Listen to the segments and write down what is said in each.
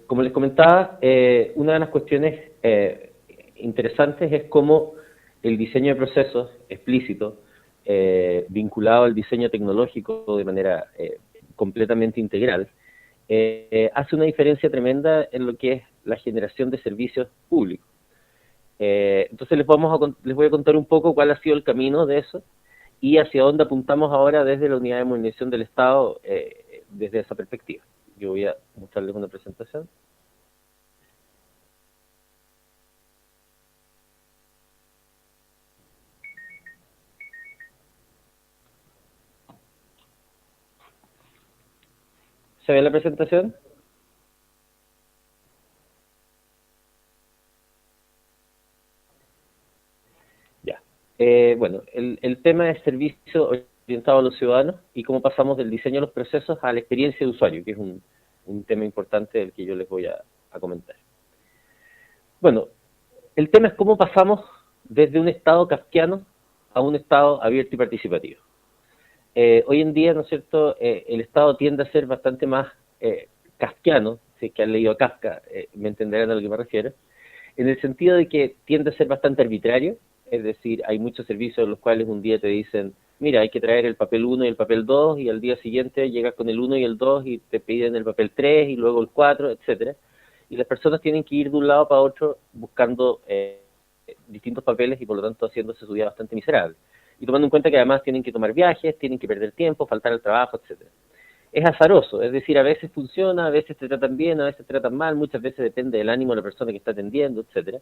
Como les comentaba, una de las cuestiones interesantes es cómo el diseño de procesos explícito, vinculado al diseño tecnológico de manera completamente integral, hace una diferencia tremenda en lo que es la generación de servicios públicos. Entonces les voy a contar un poco cuál ha sido el camino de eso y hacia dónde apuntamos ahora desde la Unidad de Modernización del Estado desde esa perspectiva. Yo voy a mostrarles una presentación. ¿Se ve la presentación? Ya. Bueno, el tema es servicio orientado a los ciudadanos y cómo pasamos del diseño de los procesos a la experiencia de usuario, que es un tema importante del que yo les voy a comentar. Bueno, el tema es cómo pasamos desde un estado kafkiano a un estado abierto y participativo. Hoy en día, ¿no es cierto?, el Estado tiende a ser bastante más kafkiano, si es que han leído a Kafka, me entenderán a lo que me refiero, en el sentido de que tiende a ser bastante arbitrario, es decir, hay muchos servicios en los cuales un día te dicen, mira, hay que traer el papel 1 y el papel 2, y al día siguiente llegas con el 1 y el 2 y te piden el papel 3 y luego el 4, etcétera. Y las personas tienen que ir de un lado para otro buscando distintos papeles y por lo tanto haciéndose su vida bastante miserable. Y tomando en cuenta que además tienen que tomar viajes, tienen que perder tiempo, faltar al trabajo, etcétera. Es azaroso, es decir, a veces funciona, a veces te tratan bien, a veces te tratan mal, muchas veces depende del ánimo de la persona que está atendiendo, etcétera.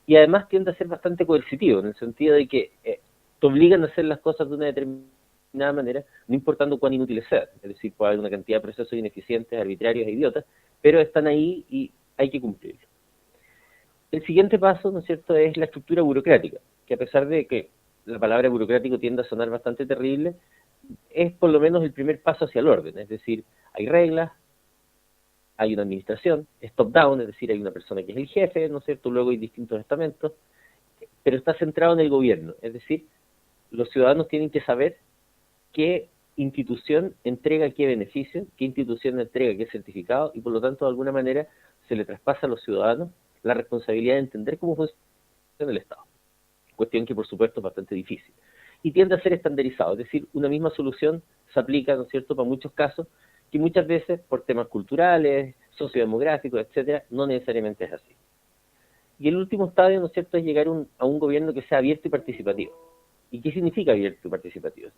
Y además tiende a ser bastante coercitivo, en el sentido de que te obligan a hacer las cosas de una determinada manera, no importando cuán inútiles sean. Es decir, puede haber una cantidad de procesos ineficientes, arbitrarios e idiotas, pero están ahí y hay que cumplirlos. El siguiente paso, ¿no es cierto?, es la estructura burocrática, que a pesar de que la palabra burocrático tiende a sonar bastante terrible, es por lo menos el primer paso hacia el orden, es decir, hay reglas, hay una administración, es top-down, es decir, hay una persona que es el jefe, ¿no es cierto?, luego hay distintos estamentos, pero está centrado en el gobierno, es decir, los ciudadanos tienen que saber qué institución entrega qué beneficio, qué institución entrega qué certificado, y por lo tanto, de alguna manera, se le traspasa a los ciudadanos la responsabilidad de entender cómo funciona el Estado. Cuestión que, por supuesto, es bastante difícil. Y tiende a ser estandarizado, es decir, una misma solución se aplica, ¿no es cierto?, para muchos casos, que muchas veces, por temas culturales, sociodemográficos, etcétera, no necesariamente es así. Y el último estadio, ¿no es cierto?, es llegar a un gobierno que sea abierto y participativo. ¿Y qué significa abierto y participativo?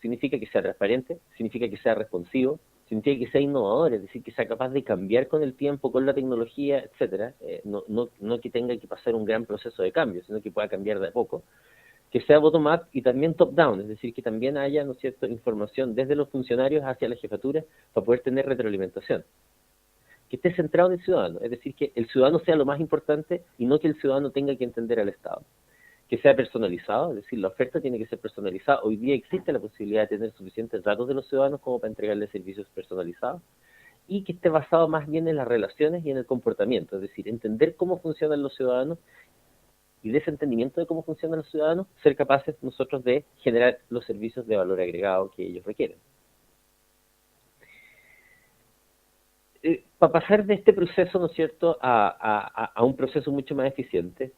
Significa que sea transparente, significa que sea responsivo, significa que sea innovador, es decir, que sea capaz de cambiar con el tiempo, con la tecnología, etcétera. No que tenga que pasar un gran proceso de cambio, sino que pueda cambiar de a poco. Que sea bottom-up y también top-down, es decir, que también haya, ¿no es cierto?, información desde los funcionarios hacia la jefatura para poder tener retroalimentación. Que esté centrado en el ciudadano, es decir, que el ciudadano sea lo más importante y no que el ciudadano tenga que entender al Estado. Que sea personalizado, es decir, la oferta tiene que ser personalizada. Hoy día existe la posibilidad de tener suficientes datos de los ciudadanos como para entregarles servicios personalizados y que esté basado más bien en las relaciones y en el comportamiento, es decir, entender cómo funcionan los ciudadanos y de ese entendimiento de cómo funcionan los ciudadanos, ser capaces nosotros de generar los servicios de valor agregado que ellos requieren. Para pasar de este proceso, ¿no es cierto?, a un proceso mucho más eficiente,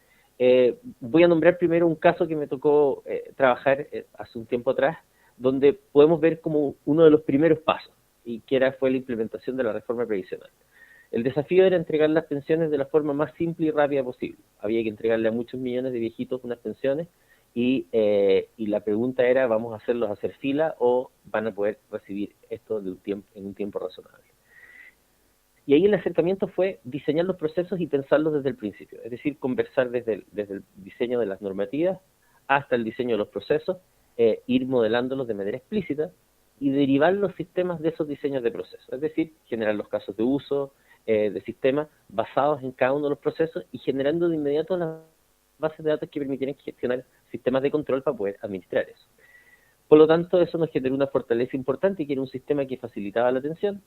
voy a nombrar primero un caso que me tocó trabajar hace un tiempo atrás, donde podemos ver como uno de los primeros pasos, y que fue la implementación de la reforma previsional. El desafío era entregar las pensiones de la forma más simple y rápida posible. Había que entregarle a muchos millones de viejitos unas pensiones y la pregunta era, ¿vamos a hacerlos hacer fila o van a poder recibir esto en un tiempo razonable? Y ahí el acercamiento fue diseñar los procesos y pensarlos desde el principio, es decir, conversar desde el diseño de las normativas hasta el diseño de los procesos, ir modelándolos de manera explícita y derivar los sistemas de esos diseños de procesos, es decir, generar los casos de uso de sistemas basados en cada uno de los procesos y generando de inmediato las bases de datos que permitieran gestionar sistemas de control para poder administrar eso. Por lo tanto, eso nos generó una fortaleza importante, que era un sistema que facilitaba la atención,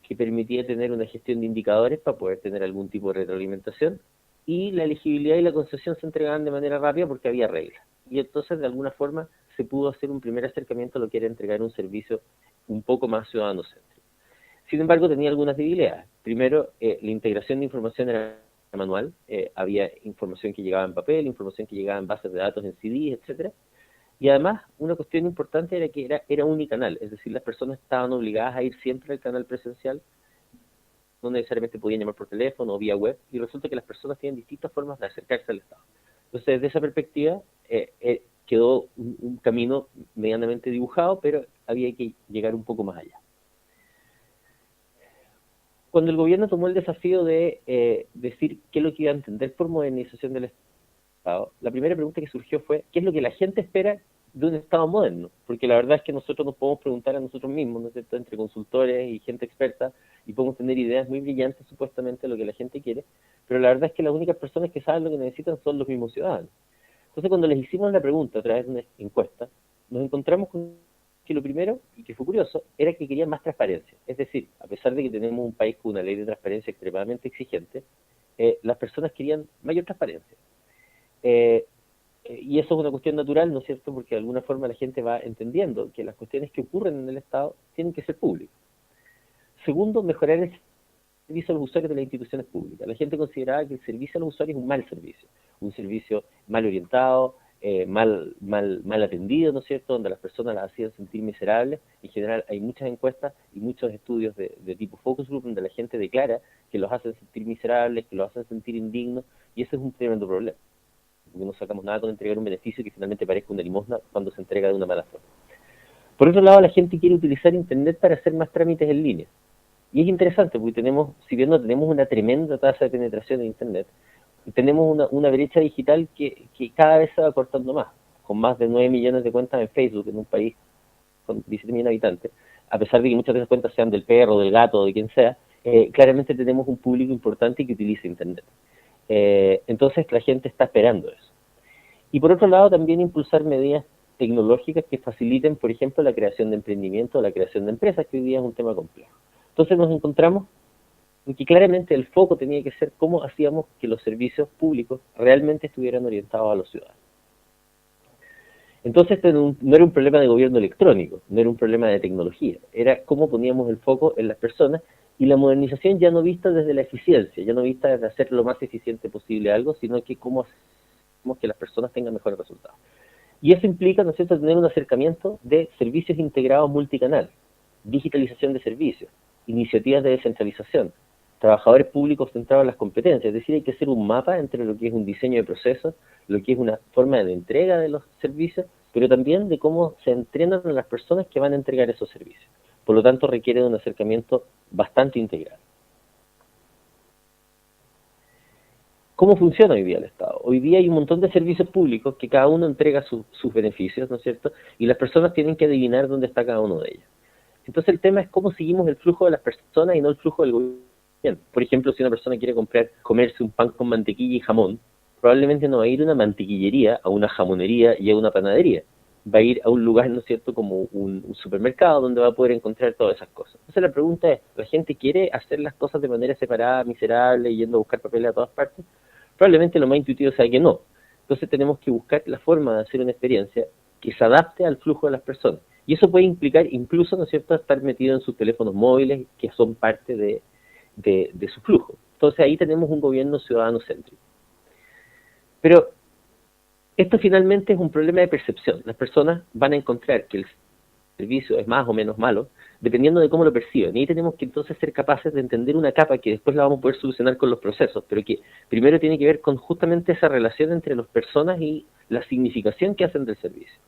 que permitía tener una gestión de indicadores para poder tener algún tipo de retroalimentación, y la elegibilidad y la concesión se entregaban de manera rápida porque había reglas. Y entonces, de alguna forma, se pudo hacer un primer acercamiento a lo que era entregar un servicio un poco más ciudadano-céntrico. Sin embargo, tenía algunas debilidades. Primero, la integración de información era manual, había información que llegaba en papel, información que llegaba en bases de datos, en CDs, etcétera. Y además, una cuestión importante era que era unicanal, es decir, las personas estaban obligadas a ir siempre al canal presencial, no necesariamente podían llamar por teléfono o vía web, y resulta que las personas tienen distintas formas de acercarse al Estado. Entonces, desde esa perspectiva, quedó un camino medianamente dibujado, pero había que llegar un poco más allá. Cuando el gobierno tomó el desafío de decir qué es lo que iba a entender por modernización del Estado, la primera pregunta que surgió fue, ¿qué es lo que la gente espera de un Estado moderno? Porque la verdad es que nosotros nos podemos preguntar a nosotros mismos, ¿no es cierto?, entre consultores y gente experta, y podemos tener ideas muy brillantes supuestamente de lo que la gente quiere, pero la verdad es que las únicas personas que saben lo que necesitan son los mismos ciudadanos. Entonces, cuando les hicimos la pregunta a través de una encuesta, nos encontramos con que lo primero, y que fue curioso, era que querían más transparencia. Es decir, a pesar de que tenemos un país con una ley de transparencia extremadamente exigente, las personas querían mayor transparencia. Y eso es una cuestión natural, ¿no es cierto?, porque de alguna forma la gente va entendiendo que las cuestiones que ocurren en el Estado tienen que ser públicas. Segundo, mejorar el servicio a los usuarios de las instituciones públicas. La gente consideraba que el servicio a los usuarios es un servicio mal orientado, mal atendido, ¿no es cierto?, donde las personas las hacían sentir miserables. En general hay muchas encuestas y muchos estudios de tipo focus group donde la gente declara que los hacen sentir miserables, que los hacen sentir indignos, y ese es un tremendo problema, porque no sacamos nada con entregar un beneficio que finalmente parezca una limosna cuando se entrega de una mala forma. Por otro lado, la gente quiere utilizar Internet para hacer más trámites en línea. Y es interesante porque si bien no tenemos una tremenda tasa de penetración en Internet, tenemos una brecha digital que cada vez se va cortando más, con más de 9 millones de cuentas en Facebook en un país con 17 millones de habitantes, a pesar de que muchas de esas cuentas sean del perro, del gato, o de quien sea, claramente tenemos un público importante que utiliza Internet. Entonces la gente está esperando eso. Y por otro lado, también impulsar medidas tecnológicas que faciliten, por ejemplo, la creación de emprendimiento o la creación de empresas, que hoy día es un tema complejo. Entonces nos encontramos en que claramente el foco tenía que ser cómo hacíamos que los servicios públicos realmente estuvieran orientados a los ciudadanos. Entonces no era un problema de gobierno electrónico, no era un problema de tecnología, era cómo poníamos el foco en las personas, y la modernización ya no vista desde la eficiencia, ya no vista desde hacer lo más eficiente posible algo, sino que cómo hacemos que las personas tengan mejores resultados. Y eso implica, ¿no es cierto?, tener un acercamiento de servicios integrados multicanal, digitalización de servicios, iniciativas de descentralización, trabajadores públicos centrados en las competencias. Es decir, hay que hacer un mapa entre lo que es un diseño de procesos, lo que es una forma de entrega de los servicios, pero también de cómo se entrenan a las personas que van a entregar esos servicios. Por lo tanto, requiere de un acercamiento bastante integral. ¿Cómo funciona hoy día el Estado? Hoy día hay un montón de servicios públicos que cada uno entrega sus beneficios, ¿no es cierto?, y las personas tienen que adivinar dónde está cada uno de ellos. Entonces el tema es cómo seguimos el flujo de las personas y no el flujo del gobierno. Por ejemplo, si una persona quiere comerse un pan con mantequilla y jamón, probablemente no va a ir a una mantequillería, a una jamonería y a una panadería. Va a ir a un lugar, ¿no es cierto?, como un supermercado donde va a poder encontrar todas esas cosas. Entonces la pregunta es, ¿la gente quiere hacer las cosas de manera separada, miserable, yendo a buscar papeles a todas partes? Probablemente lo más intuitivo sea que no. Entonces tenemos que buscar la forma de hacer una experiencia que se adapte al flujo de las personas. Y eso puede implicar incluso, ¿no es cierto?, estar metido en sus teléfonos móviles, que son parte de su flujo. Entonces ahí tenemos un gobierno ciudadano céntrico. Pero esto finalmente es un problema de percepción. Las personas van a encontrar que el servicio es más o menos malo, dependiendo de cómo lo perciben. Y ahí tenemos que entonces ser capaces de entender una capa que después la vamos a poder solucionar con los procesos, pero que primero tiene que ver con justamente esa relación entre las personas y la significación que hacen del servicio.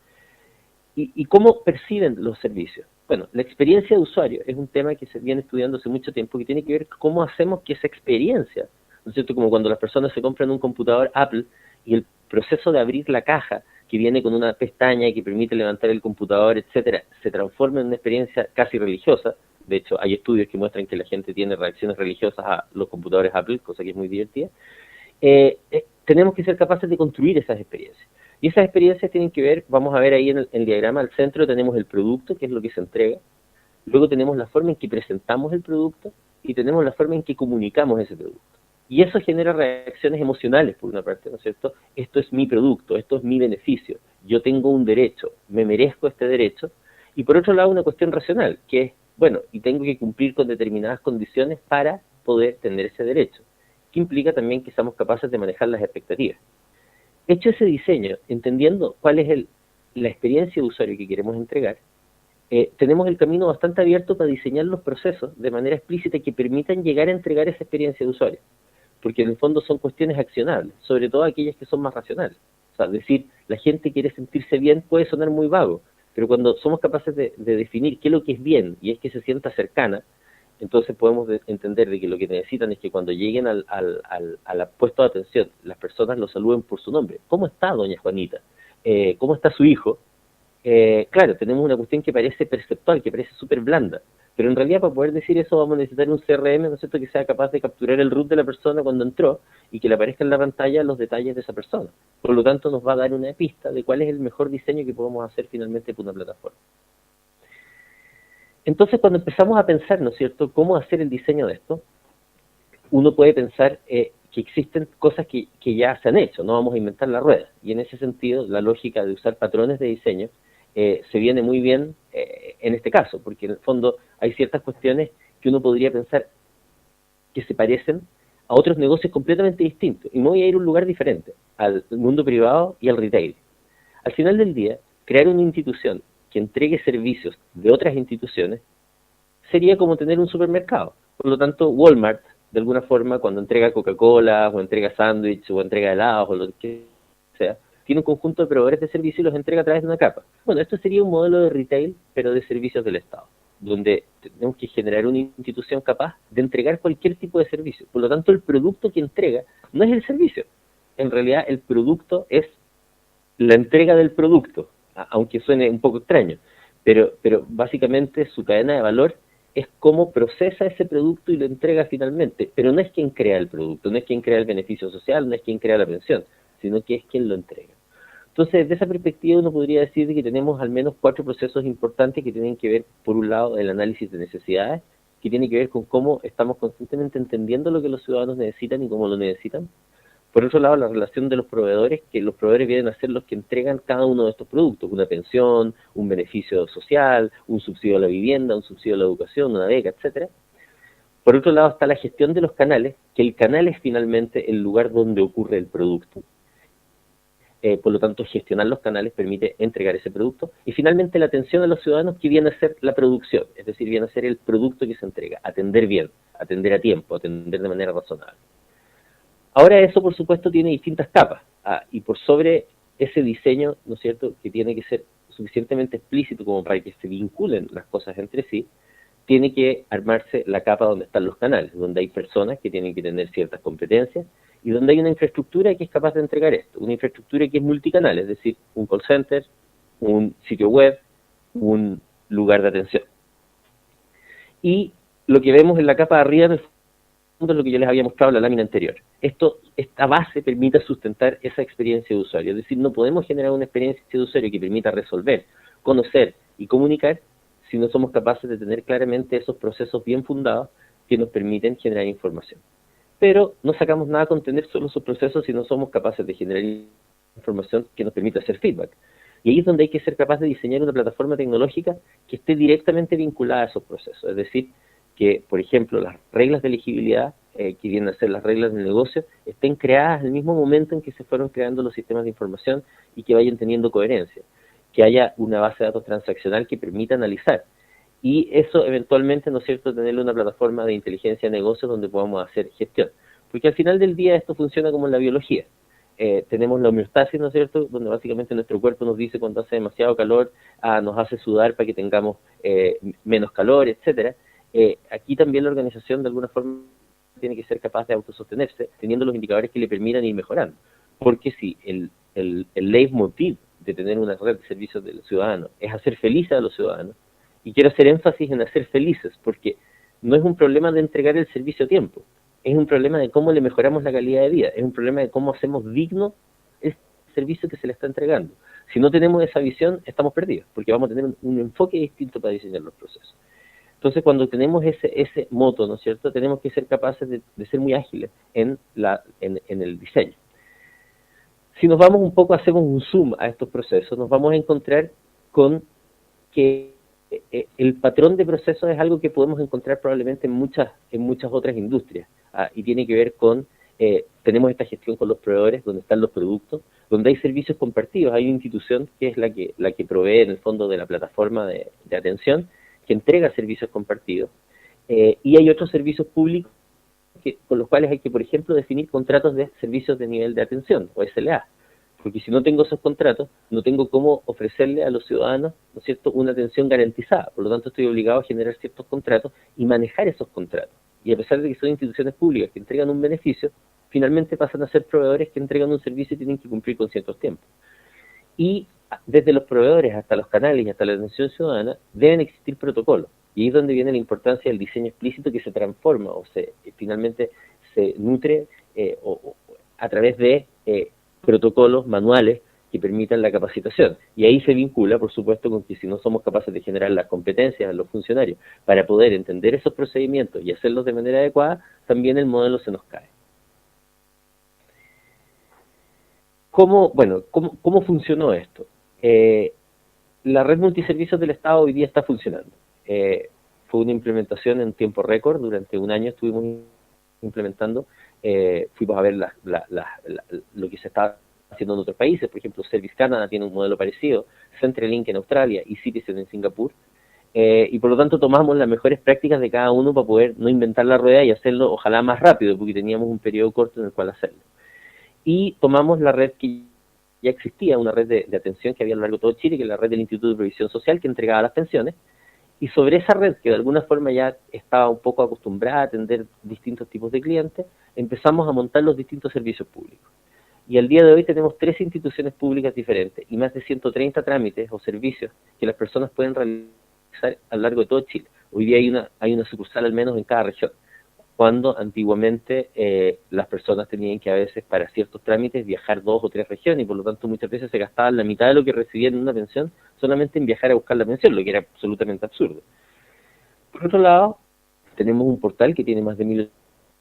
¿Y cómo perciben los servicios? Bueno, la experiencia de usuario es un tema que se viene estudiando hace mucho tiempo, que tiene que ver con cómo hacemos que esa experiencia, ¿no es cierto?, como cuando las personas se compran un computador Apple y el proceso de abrir la caja, que viene con una pestaña que permite levantar el computador, etcétera, se transforma en una experiencia casi religiosa. De hecho, hay estudios que muestran que la gente tiene reacciones religiosas a los computadores Apple, cosa que es muy divertida. Tenemos que ser capaces de construir esas experiencias. Y esas experiencias tienen que ver, vamos a ver ahí en el diagrama, al centro tenemos el producto, que es lo que se entrega. Luego tenemos la forma en que presentamos el producto y tenemos la forma en que comunicamos ese producto. Y eso genera reacciones emocionales, por una parte, ¿no es cierto? Esto es mi producto, esto es mi beneficio, yo tengo un derecho, me merezco este derecho. Y por otro lado, una cuestión racional, que es Bueno, y tengo que cumplir con determinadas condiciones para poder tener ese derecho, que implica también que seamos capaces de manejar las expectativas. Hecho ese diseño, entendiendo cuál es la experiencia de usuario que queremos entregar, tenemos el camino bastante abierto para diseñar los procesos de manera explícita que permitan llegar a entregar esa experiencia de usuario, porque en el fondo son cuestiones accionables, sobre todo aquellas que son más racionales. O sea, decir, la gente quiere sentirse bien puede sonar muy vago, pero cuando somos capaces de definir qué es lo que es bien, y es que se sienta cercana, entonces podemos entender de que lo que necesitan es que cuando lleguen al puesto de atención, las personas lo saluden por su nombre. ¿Cómo está doña Juanita? ¿Cómo está su hijo? Claro, tenemos una cuestión que parece perceptual, que parece súper blanda, pero en realidad para poder decir eso vamos a necesitar un CRM, ¿no es cierto?, que sea capaz de capturar el root de la persona cuando entró y que le aparezca en la pantalla los detalles de esa persona. Por lo tanto, nos va a dar una pista de cuál es el mejor diseño que podemos hacer finalmente por una plataforma. Entonces, cuando empezamos a pensar, ¿no es cierto?, cómo hacer el diseño de esto, uno puede pensar que existen cosas que ya se han hecho, no vamos a inventar la rueda. Y en ese sentido, la lógica de usar patrones de diseño se viene muy bien en este caso, porque en el fondo hay ciertas cuestiones que uno podría pensar que se parecen a otros negocios completamente distintos. Y me voy a ir a un lugar diferente, al mundo privado y al retail. Al final del día, crear una institución que entregue servicios de otras instituciones sería como tener un supermercado. Por lo tanto, Walmart, de alguna forma, cuando entrega Coca-Cola, o entrega sándwich, o entrega helados, o lo que sea, tiene un conjunto de proveedores de servicios y los entrega a través de una capa. Bueno, esto sería un modelo de retail, pero de servicios del Estado, donde tenemos que generar una institución capaz de entregar cualquier tipo de servicio. Por lo tanto, el producto que entrega no es el servicio. En realidad, el producto es la entrega del producto, aunque suene un poco extraño, pero básicamente su cadena de valor es cómo procesa ese producto y lo entrega finalmente, pero no es quien crea el producto, no es quien crea el beneficio social, no es quien crea la pensión, sino que es quien lo entrega. Entonces, desde esa perspectiva uno podría decir que tenemos al menos 4 procesos importantes que tienen que ver, por un lado, el análisis de necesidades, que tiene que ver con cómo estamos constantemente entendiendo lo que los ciudadanos necesitan y cómo lo necesitan. Por otro lado, la relación de los proveedores, que los proveedores vienen a ser los que entregan cada uno de estos productos, una pensión, un beneficio social, un subsidio a la vivienda, un subsidio a la educación, una beca, etcétera. Por otro lado está la gestión de los canales, que el canal es finalmente el lugar donde ocurre el producto. Por lo tanto, gestionar los canales permite entregar ese producto. Y finalmente la atención a los ciudadanos, que viene a ser la producción, es decir, viene a ser el producto que se entrega, atender bien, atender a tiempo, atender de manera razonable. Ahora eso, por supuesto, tiene distintas capas, y por sobre ese diseño, ¿no es cierto?, que tiene que ser suficientemente explícito como para que se vinculen las cosas entre sí, tiene que armarse la capa donde están los canales, donde hay personas que tienen que tener ciertas competencias y donde hay una infraestructura que es capaz de entregar esto, una infraestructura que es multicanal, es decir, un call center, un sitio web, un lugar de atención. Y lo que vemos en la capa de arriba es lo que yo les había mostrado en la lámina anterior. Esta base permite sustentar esa experiencia de usuario, es decir, no podemos generar una experiencia de usuario que permita resolver, conocer y comunicar si no somos capaces de tener claramente esos procesos bien fundados que nos permiten generar información. Pero no sacamos nada con tener solo esos procesos si no somos capaces de generar información que nos permita hacer feedback. Y ahí es donde hay que ser capaz de diseñar una plataforma tecnológica que esté directamente vinculada a esos procesos, es decir, que, por ejemplo, las reglas de elegibilidad, que vienen a ser las reglas del negocio, estén creadas al mismo momento en que se fueron creando los sistemas de información y que vayan teniendo coherencia, que haya una base de datos transaccional que permita analizar. Y eso eventualmente, ¿no es cierto?, tener una plataforma de inteligencia de negocios donde podamos hacer gestión. Porque al final del día esto funciona como en la biología. Tenemos la homeostasis, ¿no es cierto?, donde básicamente nuestro cuerpo nos dice cuando hace demasiado calor, nos hace sudar para que tengamos menos calor, etcétera. Aquí también la organización de alguna forma tiene que ser capaz de autosostenerse, teniendo los indicadores que le permitan ir mejorando. Porque si el leitmotiv de tener una red de servicios de los ciudadanos es hacer felices a los ciudadanos, y quiero hacer énfasis en hacer felices, porque no es un problema de entregar el servicio a tiempo, es un problema de cómo le mejoramos la calidad de vida, es un problema de cómo hacemos digno el servicio que se le está entregando. Si no tenemos esa visión, estamos perdidos, porque vamos a tener un enfoque distinto para diseñar los procesos. Entonces, cuando tenemos ese moto, ¿no es cierto?, tenemos que ser capaces de ser muy ágiles en el diseño. Si nos vamos un poco, hacemos un zoom a estos procesos, nos vamos a encontrar con que el patrón de procesos es algo que podemos encontrar probablemente en muchas otras industrias, y tiene que ver con, tenemos esta gestión con los proveedores, donde están los productos, donde hay servicios compartidos, hay una institución que es la que provee en el fondo de la plataforma de atención, que entrega servicios compartidos, y hay otros servicios públicos con los cuales hay que, por ejemplo, definir contratos de servicios de nivel de atención, o SLA, porque si no tengo esos contratos, no tengo cómo ofrecerle a los ciudadanos, ¿no es cierto?, una atención garantizada. Por lo tanto, estoy obligado a generar ciertos contratos y manejar esos contratos. Y a pesar de que son instituciones públicas que entregan un beneficio, finalmente pasan a ser proveedores que entregan un servicio y tienen que cumplir con ciertos tiempos. Y desde los proveedores hasta los canales y hasta la atención ciudadana deben existir protocolos. Y ahí es donde viene la importancia del diseño explícito, que se transforma o finalmente se nutre a través de protocolos, manuales que permitan la capacitación. Y ahí se vincula, por supuesto, con que si no somos capaces de generar las competencias a los funcionarios para poder entender esos procedimientos y hacerlos de manera adecuada, también el modelo se nos cae. ¿Cómo funcionó esto? La red multiservicios del Estado hoy día está funcionando. Fue una implementación en tiempo récord, durante un año estuvimos implementando, fuimos a ver lo que se está haciendo en otros países. Por ejemplo, Service Canada tiene un modelo parecido, Centrelink en Australia y Citizen en Singapur, y por lo tanto tomamos las mejores prácticas de cada uno para poder no inventar la rueda y hacerlo ojalá más rápido, porque teníamos un periodo corto en el cual hacerlo. Y tomamos la red que ya existía, una red de atención que había a lo largo de todo Chile, que es la red del Instituto de Previsión Social, que entregaba las pensiones, y sobre esa red, que de alguna forma ya estaba un poco acostumbrada a atender distintos tipos de clientes, empezamos a montar los distintos servicios públicos. Y al día de hoy tenemos 3 instituciones públicas diferentes y más de 130 trámites o servicios que las personas pueden realizar a lo largo de todo Chile. Hoy día hay una sucursal al menos en cada región, cuando antiguamente las personas tenían que a veces para ciertos trámites viajar 2 o 3 regiones, y por lo tanto muchas veces se gastaban la mitad de lo que recibían en una pensión solamente en viajar a buscar la pensión, lo que era absolutamente absurdo. Por otro lado, tenemos un portal que tiene más de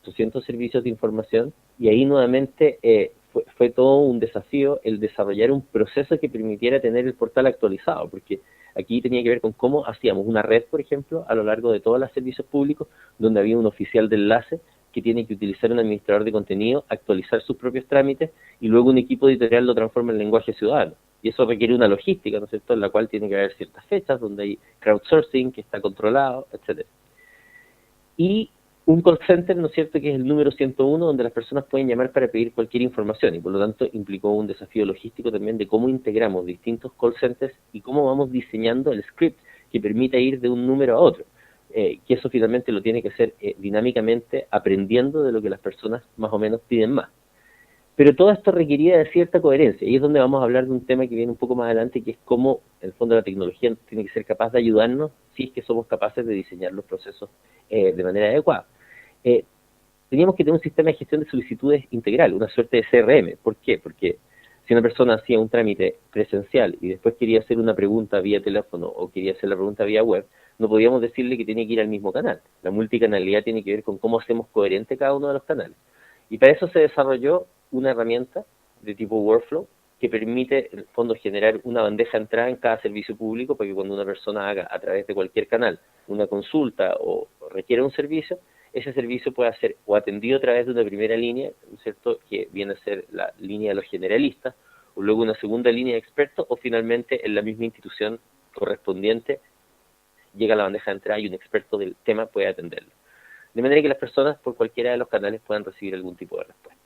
1.800 servicios de información, y ahí nuevamente fue todo un desafío el desarrollar un proceso que permitiera tener el portal actualizado, porque aquí tenía que ver con cómo hacíamos una red, por ejemplo, a lo largo de todos los servicios públicos, donde había un oficial de enlace que tiene que utilizar un administrador de contenido, actualizar sus propios trámites, y luego un equipo editorial lo transforma en lenguaje ciudadano. Y eso requiere una logística, ¿no es cierto?, en la cual tiene que haber ciertas fechas, donde hay crowdsourcing que está controlado, etcétera. Y un call center, ¿no es cierto?, que es el número 101, donde las personas pueden llamar para pedir cualquier información, y por lo tanto implicó un desafío logístico también de cómo integramos distintos call centers y cómo vamos diseñando el script que permita ir de un número a otro, que eso finalmente lo tiene que hacer dinámicamente, aprendiendo de lo que las personas más o menos piden más. Pero todo esto requería de cierta coherencia, y es donde vamos a hablar de un tema que viene un poco más adelante, que es cómo, en el fondo, la tecnología tiene que ser capaz de ayudarnos si es que somos capaces de diseñar los procesos de manera adecuada. Teníamos que tener un sistema de gestión de solicitudes integral, una suerte de CRM. ¿Por qué? Porque si una persona hacía un trámite presencial y después quería hacer una pregunta vía teléfono o quería hacer la pregunta vía web, no podíamos decirle que tenía que ir al mismo canal. La multicanalidad tiene que ver con cómo hacemos coherente cada uno de los canales. Y para eso se desarrolló una herramienta de tipo workflow que permite, en el fondo, generar una bandeja de entrada en cada servicio público para que cuando una persona haga a través de cualquier canal una consulta o requiera un servicio, ese servicio pueda ser o atendido a través de una primera línea, ¿cierto?, que viene a ser la línea de los generalistas, o luego una segunda línea de expertos, o finalmente en la misma institución correspondiente llega a la bandeja de entrada y un experto del tema puede atenderlo. De manera que las personas por cualquiera de los canales puedan recibir algún tipo de respuesta.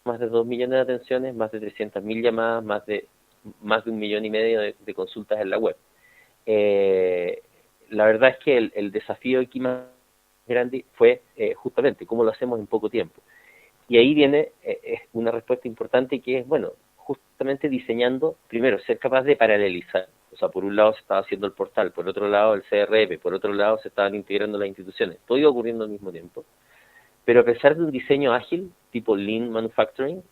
Más de 2 millones de atenciones, más de 300.000 llamadas, más de 1,5 millones de consultas en la web. La verdad es que el desafío aquí más grande fue justamente cómo lo hacemos en poco tiempo. Y ahí viene una respuesta importante, que es, bueno, justamente diseñando, primero, ser capaz de paralelizar. O sea, por un lado se estaba haciendo el portal, por otro lado el CRM, por otro lado se estaban integrando las instituciones. Todo iba ocurriendo al mismo tiempo. Pero a pesar de un diseño ágil, tipo Lean Manufacturing,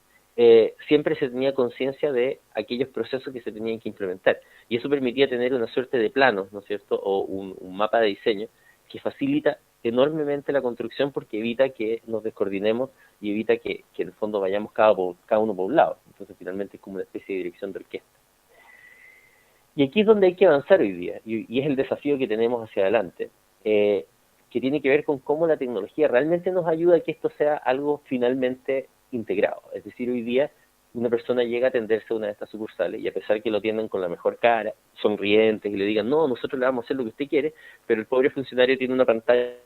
siempre se tenía conciencia de aquellos procesos que se tenían que implementar. Y eso permitía tener una suerte de planos, ¿no es cierto?, o un mapa de diseño que facilita enormemente la construcción, porque evita que nos descoordinemos y evita que en el fondo vayamos cada uno por un lado. Entonces finalmente es como una especie de dirección de orquesta. Y aquí es donde hay que avanzar hoy día, y es el desafío que tenemos hacia adelante, que tiene que ver con cómo la tecnología realmente nos ayuda a que esto sea algo finalmente integrado. Es decir, hoy día una persona llega a atenderse a una de estas sucursales y a pesar que lo atiendan con la mejor cara, sonrientes y le digan, no, nosotros le vamos a hacer lo que usted quiere, pero el pobre funcionario tiene una pantalla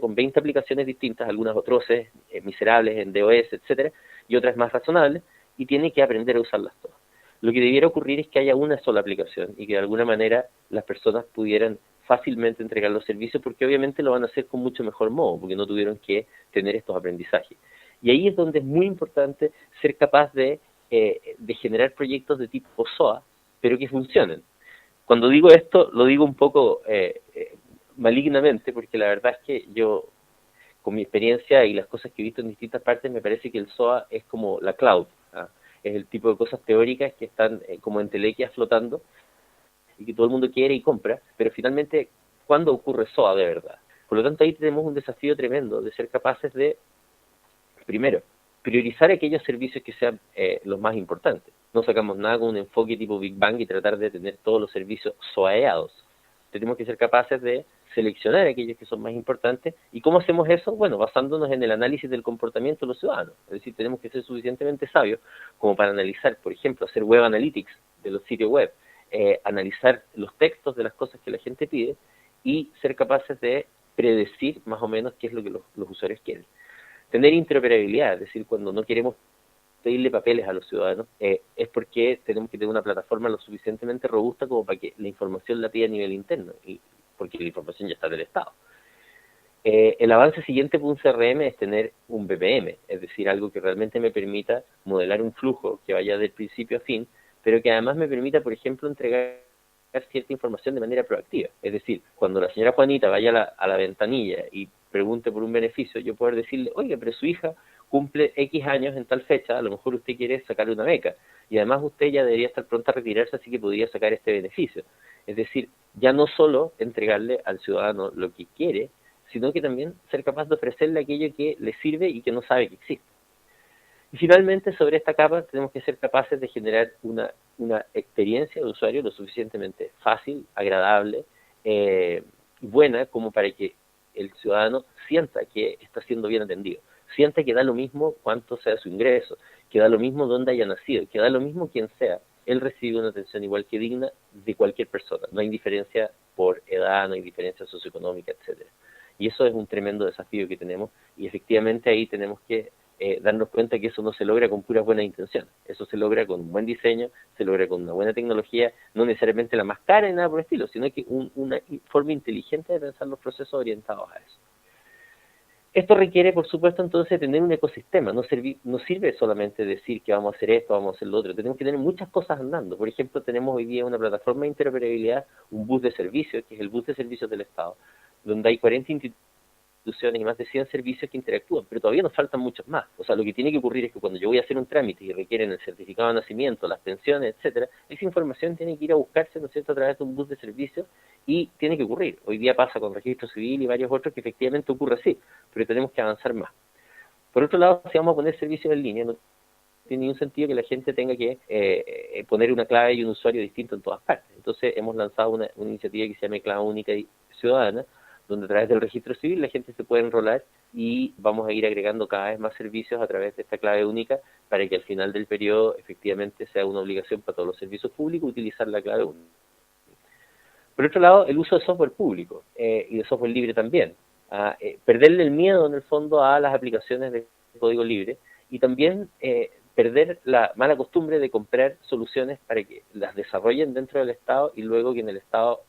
con 20 aplicaciones distintas, algunas atroces, miserables en DOS, etcétera, y otras más razonables, y tiene que aprender a usarlas todas. Lo que debiera ocurrir es que haya una sola aplicación y que de alguna manera las personas pudieran fácilmente entregar los servicios, porque obviamente lo van a hacer con mucho mejor modo, porque no tuvieron que tener estos aprendizajes. Y ahí es donde es muy importante ser capaz de generar proyectos de tipo SOA, pero que funcionen. Cuando digo esto, lo digo un poco malignamente, porque la verdad es que yo, con mi experiencia y las cosas que he visto en distintas partes, me parece que el SOA es como la cloud, ¿ah? Es el tipo de cosas teóricas que están como entelequias flotando y que todo el mundo quiere y compra, pero finalmente, ¿cuándo ocurre SOA de verdad? Por lo tanto, ahí tenemos un desafío tremendo de ser capaces de, primero, priorizar aquellos servicios que sean los más importantes. No sacamos nada con un enfoque tipo Big Bang y tratar de tener todos los servicios SOAeados. Tenemos que ser capaces de seleccionar aquellos que son más importantes. ¿Y cómo hacemos eso? Bueno, basándonos en el análisis del comportamiento de los ciudadanos. Es decir, tenemos que ser suficientemente sabios como para analizar, por ejemplo, hacer web analytics de los sitios web, analizar los textos de las cosas que la gente pide y ser capaces de predecir más o menos qué es lo que los usuarios quieren. Tener interoperabilidad, es decir, cuando no queremos pedirle papeles a los ciudadanos, es porque tenemos que tener una plataforma lo suficientemente robusta como para que la información la pida a nivel interno, y porque la información ya está del Estado. El avance siguiente para un CRM es tener un BPM, es decir, algo que realmente me permita modelar un flujo que vaya del principio a fin, pero que además me permita, por ejemplo, entregar cierta información de manera proactiva. Es decir, cuando la señora Juanita vaya a la ventanilla y pregunte por un beneficio, yo poder decirle, oiga, pero su hija cumple X años en tal fecha, a lo mejor usted quiere sacarle una beca, y además usted ya debería estar pronta a retirarse, así que podría sacar este beneficio. Es decir, ya no solo entregarle al ciudadano lo que quiere, sino que también ser capaz de ofrecerle aquello que le sirve y que no sabe que existe. Y finalmente, sobre esta capa, tenemos que ser capaces de generar una experiencia de usuario lo suficientemente fácil, agradable, buena, como para que el ciudadano sienta que está siendo bien atendido, sienta que da lo mismo cuánto sea su ingreso, que da lo mismo dónde haya nacido, que da lo mismo quien sea, él recibe una atención igual que digna de cualquier persona. No hay diferencia por edad, no hay diferencia socioeconómica, etcétera. Y eso es un tremendo desafío que tenemos, y efectivamente ahí tenemos que darnos cuenta que eso no se logra con puras buenas intenciones. Eso se logra con un buen diseño, se logra con una buena tecnología, no necesariamente la más cara ni nada por el estilo, sino que una forma inteligente de pensar los procesos orientados a eso. Esto requiere, por supuesto, entonces tener un ecosistema. No sirve solamente decir que vamos a hacer esto, vamos a hacer lo otro. Tenemos que tener muchas cosas andando. Por ejemplo, tenemos hoy día una plataforma de interoperabilidad, un bus de servicios, que es el bus de servicios del Estado, donde hay 40 instituciones y más de 100 servicios que interactúan, pero todavía nos faltan muchos más. O sea, lo que tiene que ocurrir es que cuando yo voy a hacer un trámite y requieren el certificado de nacimiento, las pensiones, etcétera, esa información tiene que ir a buscarse, ¿no es cierto?, a través de un bus de servicios, y tiene que ocurrir. Hoy día pasa con registro civil y varios otros que efectivamente ocurre así, pero tenemos que avanzar más. Por otro lado, si vamos a poner servicios en línea, no tiene ningún sentido que la gente tenga que poner una clave y un usuario distinto en todas partes. Entonces hemos lanzado una iniciativa que se llama Clave Única y Ciudadana, donde a través del registro civil la gente se puede enrolar y vamos a ir agregando cada vez más servicios a través de esta clave única para que al final del periodo efectivamente sea una obligación para todos los servicios públicos utilizar la clave única. Por otro lado, el uso de software público y de software libre también. Perderle el miedo en el fondo a las aplicaciones de código libre y también perder la mala costumbre de comprar soluciones para que las desarrollen dentro del Estado y luego que en el Estado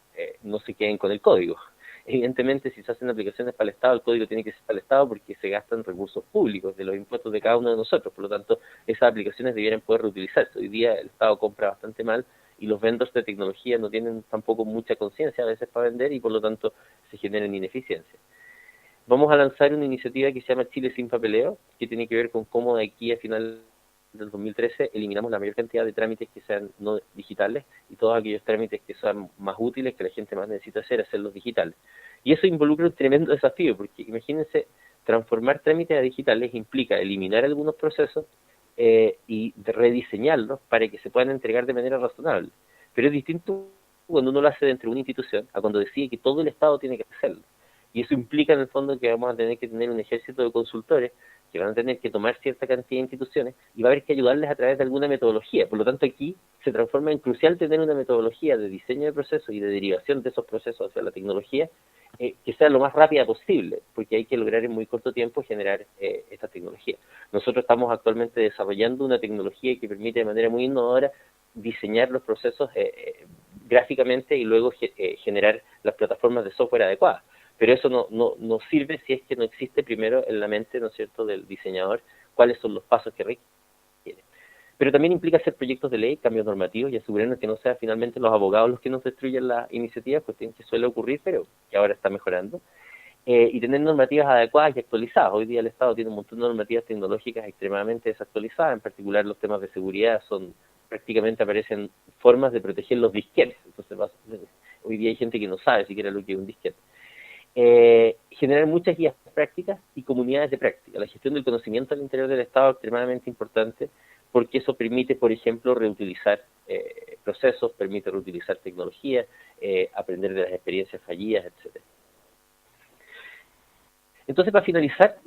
no se queden con el código. Evidentemente, si se hacen aplicaciones para el Estado, el código tiene que ser para el Estado porque se gastan recursos públicos de los impuestos de cada uno de nosotros. Por lo tanto, esas aplicaciones debieran poder reutilizarse. Hoy día el Estado compra bastante mal y los vendors de tecnología no tienen tampoco mucha conciencia a veces para vender y por lo tanto se generan ineficiencias. Vamos a lanzar una iniciativa que se llama Chile sin papeleo, que tiene que ver con cómo de aquí a final del 2013 eliminamos la mayor cantidad de trámites que sean no digitales y todos aquellos trámites que sean más útiles, que la gente más necesita hacerlos digitales. Y eso involucra un tremendo desafío, porque imagínense, transformar trámites a digitales implica eliminar algunos procesos y rediseñarlos para que se puedan entregar de manera razonable. Pero es distinto cuando uno lo hace dentro de una institución a cuando decide que todo el Estado tiene que hacerlo. Y eso implica en el fondo que vamos a tener que tener un ejército de consultores que van a tener que tomar cierta cantidad de instituciones y va a haber que ayudarles a través de alguna metodología. Por lo tanto, aquí se transforma en crucial tener una metodología de diseño de procesos y de derivación de esos procesos hacia la tecnología que sea lo más rápida posible, porque hay que lograr en muy corto tiempo generar esta tecnología. Nosotros estamos actualmente desarrollando una tecnología que permite de manera muy innovadora diseñar los procesos gráficamente y luego generar las plataformas de software adecuadas. Pero eso no sirve si es que no existe primero en la mente, ¿no es cierto?, del diseñador cuáles son los pasos que requiere. Pero también implica hacer proyectos de ley, cambios normativos y asegurarnos que no sean finalmente los abogados los que nos destruyen las iniciativas, cuestión que suele ocurrir, pero que ahora está mejorando. Y tener normativas adecuadas y actualizadas. Hoy día el Estado tiene un montón de normativas tecnológicas extremadamente desactualizadas, en particular los temas de seguridad prácticamente aparecen formas de proteger los disquetes. Entonces hoy día hay gente que no sabe siquiera lo que es un disquete. Generar muchas guías prácticas y comunidades de práctica. La gestión del conocimiento al interior del Estado es extremadamente importante porque eso permite, por ejemplo, reutilizar procesos, permite reutilizar tecnologías, aprender de las experiencias fallidas, etcétera. Entonces, para finalizar,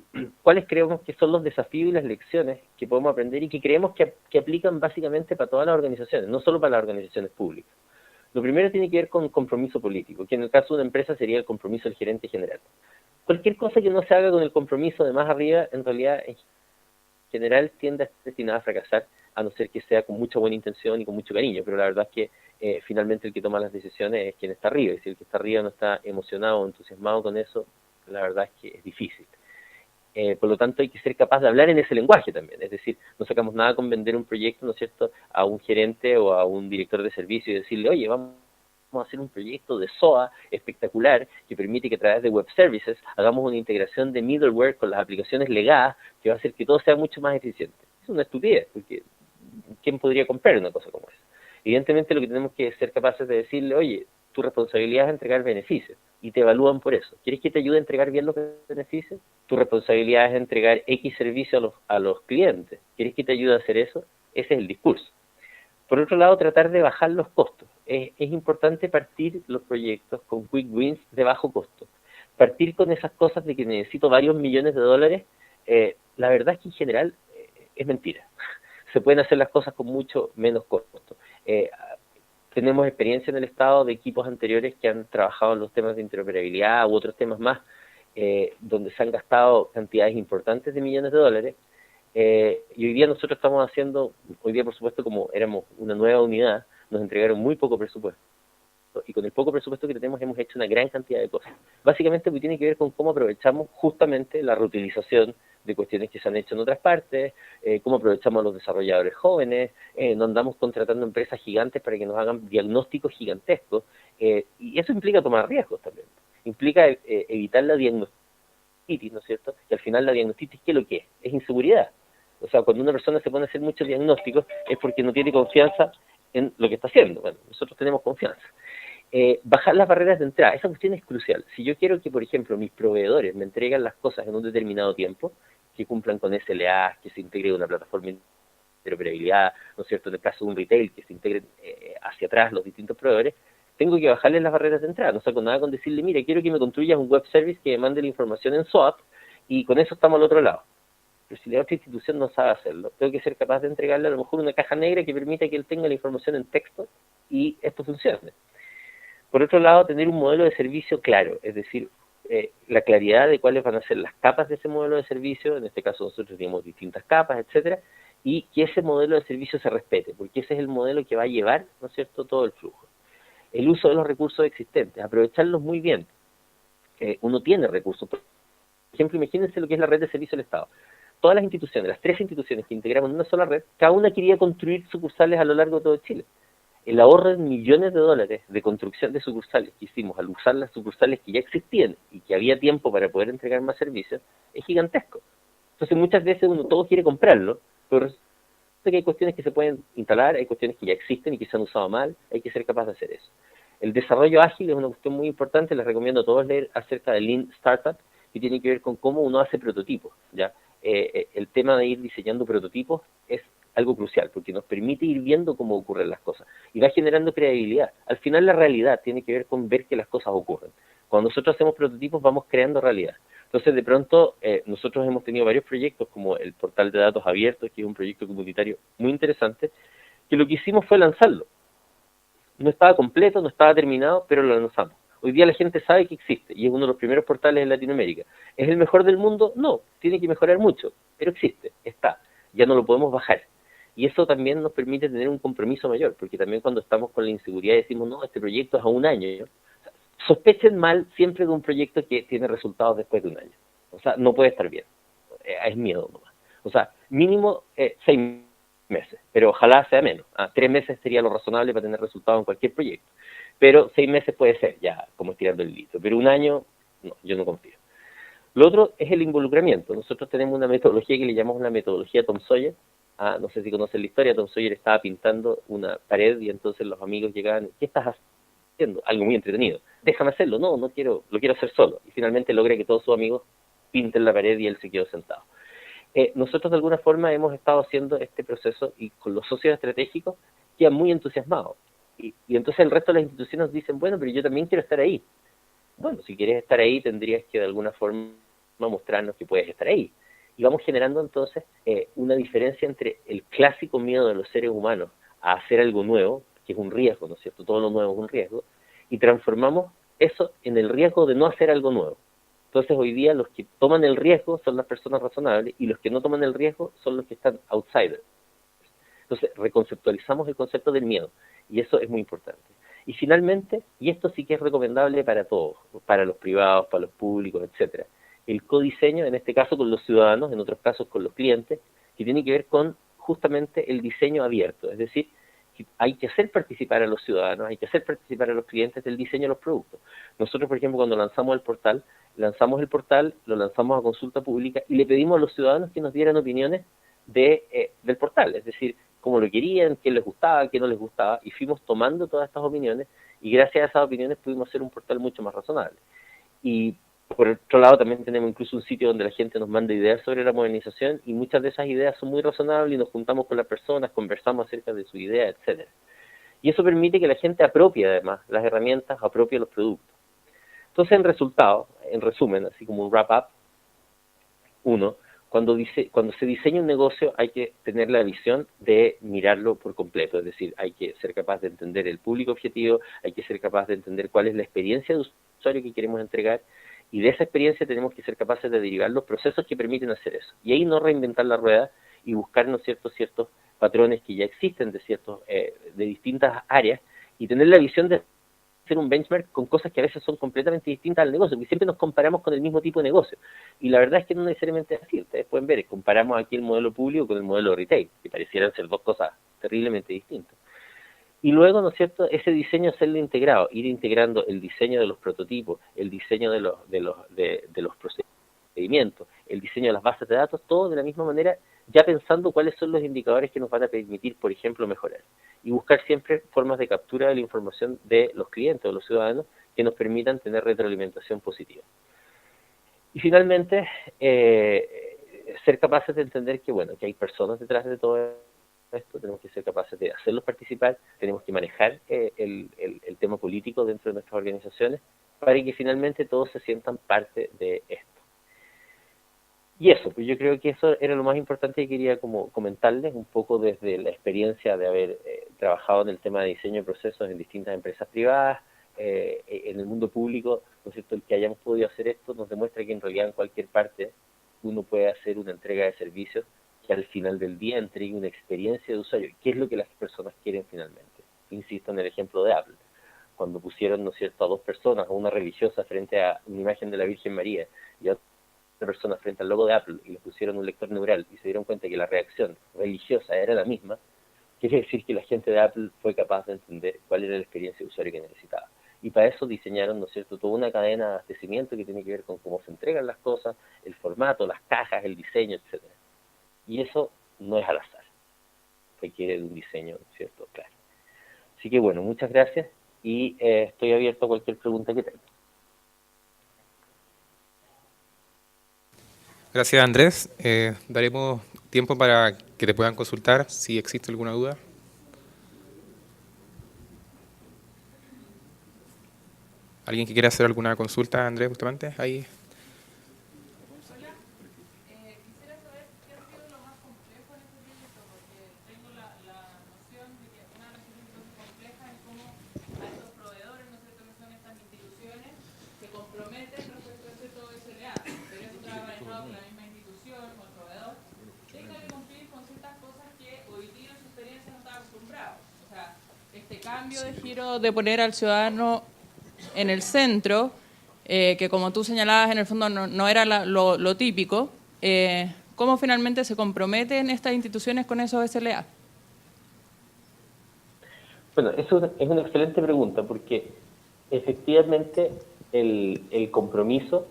¿cuáles creemos que son los desafíos y las lecciones que podemos aprender y que creemos que aplican básicamente para todas las organizaciones, no solo para las organizaciones públicas? Lo primero tiene que ver con compromiso político, que en el caso de una empresa sería el compromiso del gerente general. Cualquier cosa que no se haga con el compromiso de más arriba, en realidad, en general, tiende a estar destinada a fracasar, a no ser que sea con mucha buena intención y con mucho cariño, pero la verdad es que finalmente el que toma las decisiones es quien está arriba, y si el que está arriba no está emocionado o entusiasmado con eso, la verdad es que es difícil. Por lo tanto, hay que ser capaz de hablar en ese lenguaje también. Es decir, no sacamos nada con vender un proyecto, ¿no es cierto?, a un gerente o a un director de servicio y decirle, oye, vamos a hacer un proyecto de SOA espectacular que permite que a través de web services hagamos una integración de middleware con las aplicaciones legadas que va a hacer que todo sea mucho más eficiente. Es una estupidez, porque ¿quién podría comprar una cosa como esa? Evidentemente, lo que tenemos que ser capaces de decirle, oye, tu responsabilidad es entregar beneficios y te evalúan por eso. ¿Quieres que te ayude a entregar bien los beneficios? Tu responsabilidad es entregar X servicio a los clientes. ¿Quieres que te ayude a hacer eso? Ese es el discurso. Por otro lado, tratar de bajar los costos. Es importante partir los proyectos con quick wins de bajo costo. Partir con esas cosas de que necesito varios millones de dólares, la verdad es que en general es mentira. Se pueden hacer las cosas con mucho menos costo. Tenemos experiencia en el Estado de equipos anteriores que han trabajado en los temas de interoperabilidad u otros temas más, donde se han gastado cantidades importantes de millones de dólares, y hoy día nosotros estamos haciendo, hoy día por supuesto como éramos una nueva unidad, nos entregaron muy poco presupuesto, y con el poco presupuesto que tenemos hemos hecho una gran cantidad de cosas. Básicamente porque tiene que ver con cómo aprovechamos justamente la reutilización de cuestiones que se han hecho en otras partes, cómo aprovechamos a los desarrolladores jóvenes, no andamos contratando empresas gigantes para que nos hagan diagnósticos gigantescos, y eso implica tomar riesgos también. Implica evitar la diagnostitis, ¿no es cierto? Y al final la diagnostitis, ¿qué es lo que es? Es inseguridad. O sea, cuando una persona se pone a hacer muchos diagnósticos es porque no tiene confianza en lo que está haciendo. Bueno, nosotros tenemos confianza. Bajar las barreras de entrada, esa cuestión es crucial. Si yo quiero que, por ejemplo, mis proveedores me entreguen las cosas en un determinado tiempo, que cumplan con SLA, que se integre una plataforma de interoperabilidad, ¿no es cierto?, en el caso de un retail, que se integren hacia atrás los distintos proveedores, tengo que bajarles las barreras de entrada. No saco nada con decirle, mire, quiero que me construyas un web service que me mande la información en SOAP, y con eso estamos al otro lado. Pero si la otra institución no sabe hacerlo, tengo que ser capaz de entregarle a lo mejor una caja negra que permita que él tenga la información en texto y esto funcione. Por otro lado, tener un modelo de servicio claro, es decir, la claridad de cuáles van a ser las capas de ese modelo de servicio, en este caso nosotros tenemos distintas capas, etcétera, y que ese modelo de servicio se respete, porque ese es el modelo que va a llevar, ¿no es cierto?, todo el flujo. El uso de los recursos existentes, aprovecharlos muy bien. Uno tiene recursos. Por ejemplo, imagínense lo que es la red de servicio del Estado. Todas las instituciones, las 3 instituciones que integramos en una sola red, cada una quería construir sucursales a lo largo de todo Chile. El ahorro de millones de dólares de construcción de sucursales que hicimos al usar las sucursales que ya existían y que había tiempo para poder entregar más servicios es gigantesco. Entonces muchas veces uno todo quiere comprarlo, pero resulta que hay cuestiones que se pueden instalar, hay cuestiones que ya existen y que se han usado mal, hay que ser capaz de hacer eso. El desarrollo ágil es una cuestión muy importante, les recomiendo a todos leer acerca de Lean Startup, que tiene que ver con cómo uno hace prototipos, ¿ya? El tema de ir diseñando prototipos es algo crucial, porque nos permite ir viendo cómo ocurren las cosas y va generando credibilidad. Al final la realidad tiene que ver con ver que las cosas ocurren. Cuando nosotros hacemos prototipos vamos creando realidad. Entonces, de pronto, nosotros hemos tenido varios proyectos, como el portal de datos abiertos, que es un proyecto comunitario muy interesante, que lo que hicimos fue lanzarlo. No estaba completo, no estaba terminado, pero lo lanzamos. Hoy día la gente sabe que existe y es uno de los primeros portales en Latinoamérica. ¿Es el mejor del mundo? No, tiene que mejorar mucho, pero existe, está. Ya no lo podemos bajar. Y eso también nos permite tener un compromiso mayor, porque también cuando estamos con la inseguridad decimos, no, este proyecto es a un año. ¿No? Sospechen mal siempre de un proyecto que tiene resultados después de un año. O sea, no puede estar bien. Es miedo nomás. O sea, mínimo 6 meses, pero ojalá sea menos. 3 meses sería lo razonable para tener resultados en cualquier proyecto. Pero 6 meses puede ser, ya, como estirando el litro. Pero un año, no, yo no confío. Lo otro es el involucramiento. Nosotros tenemos una metodología que le llamamos la metodología Tom Sawyer. No sé si conocen la historia. Tom Sawyer estaba pintando una pared y entonces los amigos llegaban, ¿qué estás haciendo? Algo muy entretenido. Déjame hacerlo. No, no quiero, lo quiero hacer solo. Y finalmente logra que todos sus amigos pinten la pared y él se quedó sentado. Nosotros de alguna forma hemos estado haciendo este proceso y con los socios estratégicos quedan muy entusiasmados. Y entonces el resto de las instituciones dicen, bueno, pero yo también quiero estar ahí. Bueno, si quieres estar ahí tendrías que de alguna forma mostrarnos que puedes estar ahí. Y vamos generando entonces una diferencia entre el clásico miedo de los seres humanos a hacer algo nuevo, que es un riesgo, ¿no es cierto? Todo lo nuevo es un riesgo, y transformamos eso en el riesgo de no hacer algo nuevo. Entonces hoy día los que toman el riesgo son las personas razonables y los que no toman el riesgo son los que están outsiders. Entonces reconceptualizamos el concepto del miedo y eso es muy importante. Y finalmente, y esto sí que es recomendable para todos, para los privados, para los públicos, etcétera, el codiseño, en este caso con los ciudadanos, en otros casos con los clientes, que tiene que ver con justamente el diseño abierto, es decir, hay que hacer participar a los ciudadanos, hay que hacer participar a los clientes del diseño de los productos. Nosotros, por ejemplo, cuando lanzamos el portal, lo lanzamos a consulta pública y le pedimos a los ciudadanos que nos dieran opiniones del portal, es decir, cómo lo querían, qué les gustaba, qué no les gustaba, y fuimos tomando todas estas opiniones y gracias a esas opiniones pudimos hacer un portal mucho más razonable. Y por otro lado también tenemos incluso un sitio donde la gente nos manda ideas sobre la modernización y muchas de esas ideas son muy razonables y nos juntamos con las personas, conversamos acerca de su idea, etcétera. Y eso permite que la gente apropie además las herramientas, apropie los productos. Entonces, en resultado, en resumen, así como un wrap-up, uno, cuando se diseña un negocio hay que tener la visión de mirarlo por completo, es decir, hay que ser capaz de entender el público objetivo, hay que ser capaz de entender cuál es la experiencia de usuario que queremos entregar, y de esa experiencia tenemos que ser capaces de derivar los procesos que permiten hacer eso. Y ahí no reinventar la rueda y buscar, ¿no es cierto?, ciertos patrones que ya existen de distintas áreas y tener la visión de hacer un benchmark con cosas que a veces son completamente distintas al negocio, porque siempre nos comparamos con el mismo tipo de negocio. Y la verdad es que no necesariamente es así. Ustedes pueden ver, comparamos aquí el modelo público con el modelo retail, que parecieran ser dos cosas terriblemente distintas. Y luego, ¿no es cierto?, ese diseño hacerlo integrado, ir integrando el diseño de los prototipos, el diseño de los procedimientos, el diseño de las bases de datos, todo de la misma manera, ya pensando cuáles son los indicadores que nos van a permitir, por ejemplo, mejorar. Y buscar siempre formas de captura de la información de los clientes o los ciudadanos que nos permitan tener retroalimentación positiva. Y finalmente, ser capaces de entender que, bueno, que hay personas detrás de todo esto, tenemos que ser capaces de hacerlos participar, tenemos que manejar el tema político dentro de nuestras organizaciones para que finalmente todos se sientan parte de esto. Y eso, pues yo creo que eso era lo más importante que quería como comentarles, un poco desde la experiencia de haber trabajado en el tema de diseño de procesos en distintas empresas privadas, en el mundo público, ¿no es cierto? El que hayamos podido hacer esto nos demuestra que en realidad en cualquier parte uno puede hacer una entrega de servicios que al final del día entregue una experiencia de usuario, que es lo que las personas quieren finalmente. Insisto en el ejemplo de Apple, cuando pusieron, ¿no es cierto?, a dos personas, a una religiosa frente a una imagen de la Virgen María y a otra persona frente al logo de Apple y le pusieron un lector neural y se dieron cuenta que la reacción religiosa era la misma, quiere decir que la gente de Apple fue capaz de entender cuál era la experiencia de usuario que necesitaba. Y para eso diseñaron, ¿no es cierto?, toda una cadena de abastecimiento que tiene que ver con cómo se entregan las cosas, el formato, las cajas, el diseño, etcétera. Y eso no es al azar, requiere de un diseño, ¿cierto?, claro. Así que bueno, muchas gracias y estoy abierto a cualquier pregunta que tengan. Gracias, Andrés. Daremos tiempo para que te puedan consultar si existe alguna duda. ¿Alguien que quiera hacer alguna consulta, Andrés Bustamante? Ahí. Cambio de giro de poner al ciudadano en el centro, que como tú señalabas en el fondo no era lo típico, ¿cómo finalmente se comprometen estas instituciones con esos SLA? Bueno, eso es una excelente pregunta porque efectivamente el compromiso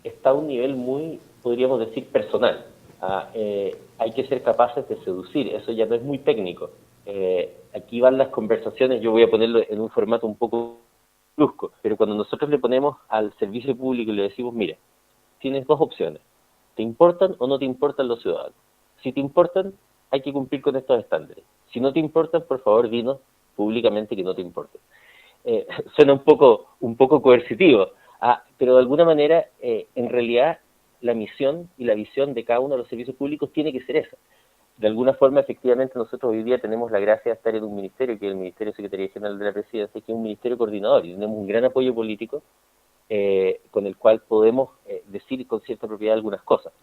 está a un nivel muy, podríamos decir, personal. Hay que ser capaces de seducir, eso ya no es muy técnico. Aquí van las conversaciones, yo voy a ponerlo en un formato un poco brusco, pero cuando nosotros le ponemos al servicio público y le decimos, mira, tienes dos opciones, ¿te importan o no te importan los ciudadanos? Si te importan, hay que cumplir con estos estándares. Si no te importan, por favor, dinos públicamente que no te importan. Suena un poco coercitivo, pero de alguna manera, en realidad, la misión y la visión de cada uno de los servicios públicos tiene que ser esa. De alguna forma, efectivamente, nosotros hoy día tenemos la gracia de estar en un ministerio, que es el Ministerio de Secretaría General de la Presidencia, que es un ministerio coordinador, y tenemos un gran apoyo político con el cual podemos decir con cierta propiedad algunas cosas.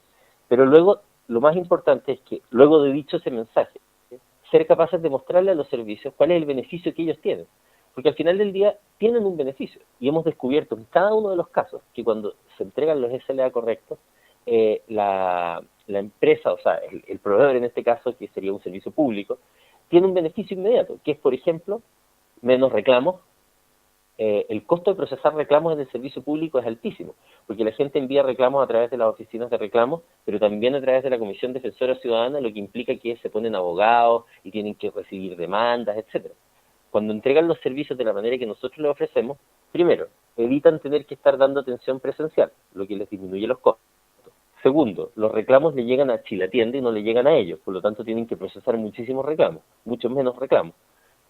Pero luego, lo más importante es que, luego de dicho ese mensaje, ser capaces de mostrarle a los servicios cuál es el beneficio que ellos tienen. Porque al final del día tienen un beneficio. Y hemos descubierto en cada uno de los casos que cuando se entregan los SLA correctos, la empresa, o sea, el proveedor en este caso, que sería un servicio público, tiene un beneficio inmediato, que es, por ejemplo, menos reclamos. El costo de procesar reclamos en el servicio público es altísimo, porque la gente envía reclamos a través de las oficinas de reclamos, pero también a través de la Comisión Defensora Ciudadana, lo que implica que se ponen abogados y tienen que recibir demandas, etcétera. Cuando entregan los servicios de la manera que nosotros les ofrecemos, primero, evitan tener que estar dando atención presencial, lo que les disminuye los costos. Segundo, los reclamos le llegan a Chilatienda y no le llegan a ellos, por lo tanto tienen que procesar muchísimos reclamos, muchos menos reclamos.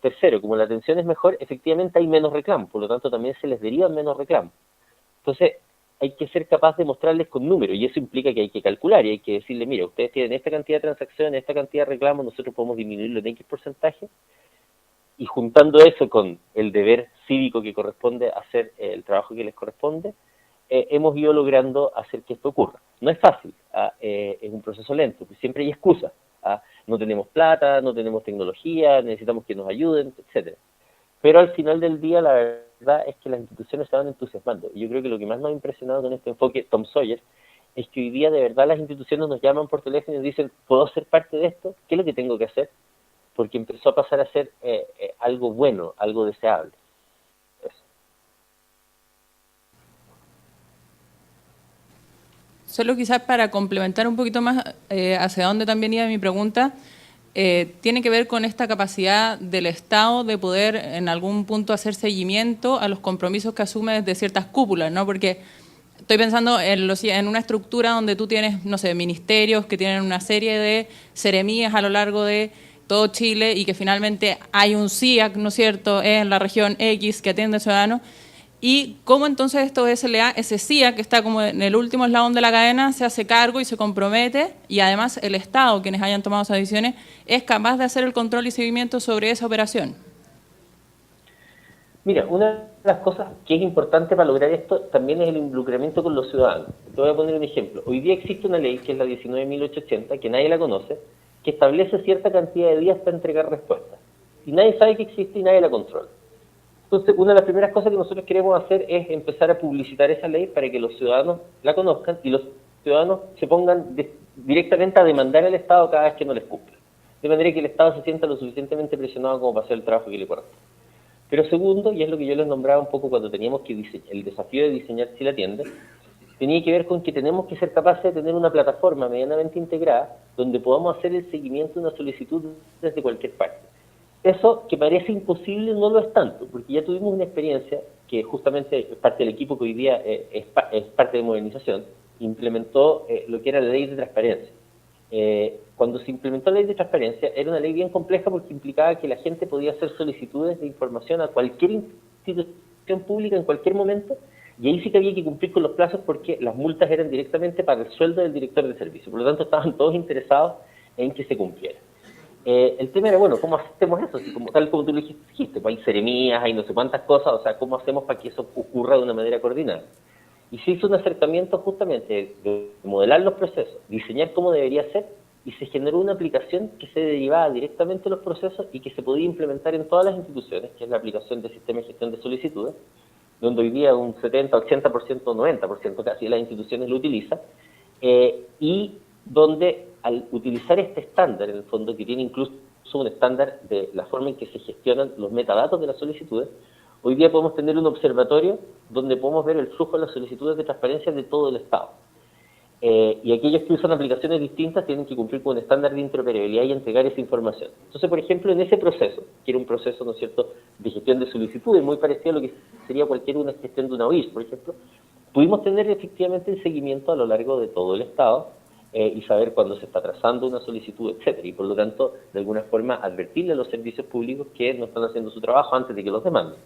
Tercero, como la atención es mejor, efectivamente hay menos reclamos, por lo tanto también se les derivan menos reclamos. Entonces, hay que ser capaz de mostrarles con números, y eso implica que hay que calcular, y hay que decirle, mira, ustedes tienen esta cantidad de transacciones, esta cantidad de reclamos, nosotros podemos disminuirlo en X porcentaje, y juntando eso con el deber cívico que corresponde hacer el trabajo que les corresponde, hemos ido logrando hacer que esto ocurra. No es fácil, es un proceso lento, pues siempre hay excusas. No tenemos plata, no tenemos tecnología, necesitamos que nos ayuden, etcétera. Pero al final del día la verdad es que las instituciones se van entusiasmando. Y yo creo que lo que más nos ha impresionado con este enfoque Tom Sawyer es que hoy día de verdad las instituciones nos llaman por teléfono y nos dicen, ¿puedo ser parte de esto? ¿Qué es lo que tengo que hacer? Porque empezó a pasar a ser algo bueno, algo deseable. Eso. Solo quizás para complementar un poquito más hacia dónde también iba mi pregunta, tiene que ver con esta capacidad del Estado de poder en algún punto hacer seguimiento a los compromisos que asume desde ciertas cúpulas, ¿no? Porque estoy pensando en una estructura donde tú tienes, no sé, ministerios que tienen una serie de seremías a lo largo de todo Chile y que finalmente hay un CIAC, ¿no es cierto?, en la región X que atiende al ciudadano. Y cómo entonces esto de SLA, ese CIA que está como en el último eslabón de la cadena, se hace cargo y se compromete, y además el Estado, quienes hayan tomado esas decisiones, es capaz de hacer el control y seguimiento sobre esa operación. Mira, una de las cosas que es importante para lograr esto también es el involucramiento con los ciudadanos. Te voy a poner un ejemplo. Hoy día existe una ley, que es la 19.880, que nadie la conoce, que establece cierta cantidad de días para entregar respuestas. Y nadie sabe que existe y nadie la controla. Entonces, una de las primeras cosas que nosotros queremos hacer es empezar a publicitar esa ley para que los ciudadanos la conozcan y los ciudadanos se pongan directamente a demandar al Estado cada vez que no les cumple. De manera que el Estado se sienta lo suficientemente presionado como para hacer el trabajo que le corresponde. Pero segundo, y es lo que yo les nombraba un poco cuando teníamos que diseñar, el desafío de diseñar Chilatienda, tenía que ver con que tenemos que ser capaces de tener una plataforma medianamente integrada donde podamos hacer el seguimiento de una solicitud desde cualquier parte. Eso que parece imposible no lo es tanto, porque ya tuvimos una experiencia que justamente parte del equipo que hoy día es parte de modernización, implementó lo que era la ley de transparencia. cuando se implementó la ley de transparencia, era una ley bien compleja porque implicaba que la gente podía hacer solicitudes de información a cualquier institución pública en cualquier momento, y ahí sí que había que cumplir con los plazos porque las multas eran directamente para el sueldo del director de servicio. Por lo tanto, estaban todos interesados en que se cumpliera. El tema era, bueno, ¿cómo hacemos eso? Tal como tú lo dijiste, pues hay seremías, hay no sé cuántas cosas, o sea, ¿cómo hacemos para que eso ocurra de una manera coordinada? Y se hizo un acercamiento justamente de modelar los procesos, diseñar cómo debería ser, y se generó una aplicación que se derivaba directamente de los procesos y que se podía implementar en todas las instituciones, que es la aplicación del sistema de gestión de solicitudes, donde hoy día un 70, 80%, 90% casi de las instituciones lo utilizan, y donde al utilizar este estándar, en el fondo, que tiene incluso un estándar de la forma en que se gestionan los metadatos de las solicitudes, hoy día podemos tener un observatorio donde podemos ver el flujo de las solicitudes de transparencia de todo el Estado. Y aquellos que usan aplicaciones distintas tienen que cumplir con un estándar de interoperabilidad y entregar esa información. Entonces, por ejemplo, en ese proceso, que era un proceso, ¿no es cierto?, de gestión de solicitudes, muy parecido a lo que sería cualquier una gestión de una OIS, por ejemplo, pudimos tener efectivamente el seguimiento a lo largo de todo el Estado y saber cuándo se está trazando una solicitud, etcétera, y por lo tanto, de alguna forma, advertirle a los servicios públicos que no están haciendo su trabajo antes de que los demanden.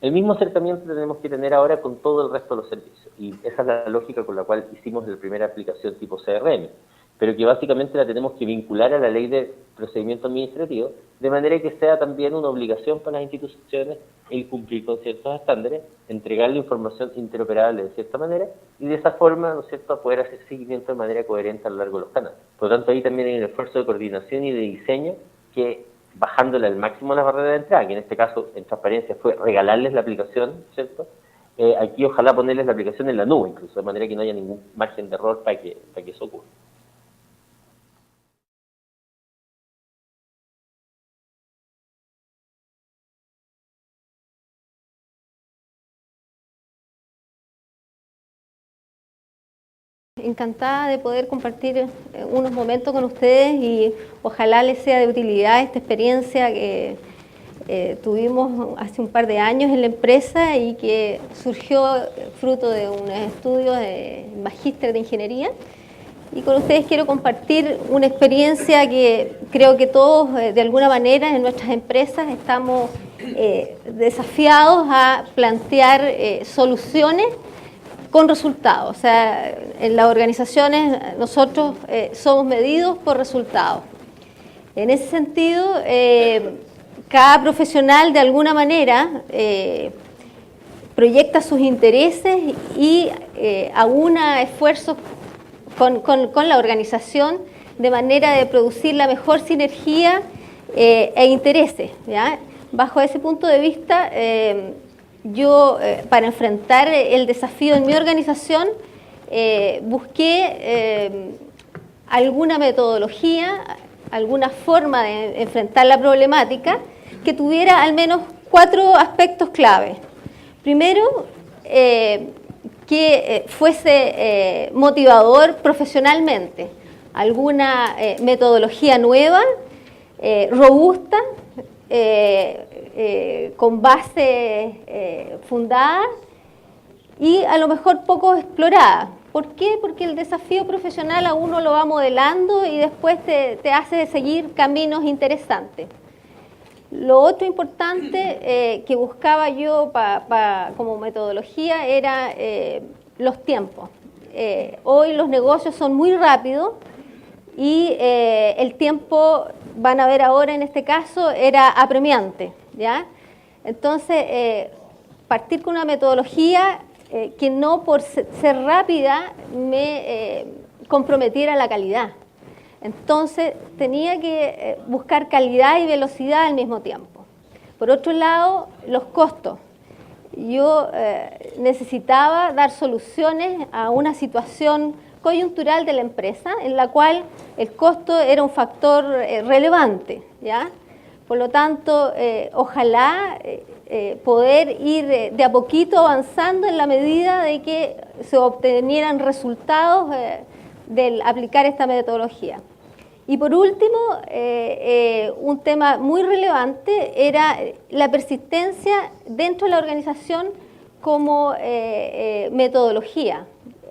El mismo acercamiento tenemos que tener ahora con todo el resto de los servicios, y esa es la lógica con la cual hicimos la primera aplicación tipo CRM, pero que básicamente la tenemos que vincular a la ley de procedimiento administrativo, de manera que sea también una obligación para las instituciones el cumplir con ciertos estándares, entregar la información interoperable de cierta manera, y de esa forma, ¿no es cierto?, poder hacer seguimiento de manera coherente a lo largo de los canales. Por lo tanto, ahí también hay un esfuerzo de coordinación y de diseño que, bajándole al máximo las barreras de entrada, que en este caso en transparencia fue regalarles la aplicación, ¿cierto? Aquí ojalá ponerles la aplicación en la nube incluso, de manera que no haya ningún margen de error para que eso ocurra. Encantada de poder compartir unos momentos con ustedes y ojalá les sea de utilidad esta experiencia que tuvimos hace un par de años en la empresa y que surgió fruto de un estudio de magíster de ingeniería. Y con ustedes quiero compartir una experiencia que creo que todos de alguna manera en nuestras empresas estamos desafiados a plantear soluciones con resultados. O sea, en las organizaciones nosotros somos medidos por resultados. En ese sentido, cada profesional de alguna manera proyecta sus intereses y aúna esfuerzos con la organización de manera de producir la mejor sinergia e intereses, ¿ya? Bajo ese punto de vista, yo, para enfrentar el desafío en mi organización, busqué alguna metodología, alguna forma de enfrentar la problemática que tuviera al menos 4 aspectos clave. Primero, que fuese motivador profesionalmente, alguna metodología nueva, robusta, con base fundada y a lo mejor poco explorada. ¿Por qué? Porque el desafío profesional a uno lo va modelando y después te hace seguir caminos interesantes. Lo otro importante que buscaba yo como metodología era los tiempos. Hoy los negocios son muy rápidos y el tiempo, van a ver ahora en este caso, era apremiante, ¿ya? Entonces, partir con una metodología que no por ser rápida me comprometiera la calidad. Entonces, tenía que buscar calidad y velocidad al mismo tiempo. Por otro lado, los costos. Yo necesitaba dar soluciones a una situación coyuntural de la empresa en la cual el costo era un factor relevante, ¿ya? Por lo tanto, ojalá poder ir de a poquito avanzando en la medida de que se obtenieran resultados del aplicar esta metodología. Y por último, un tema muy relevante era la persistencia dentro de la organización como metodología.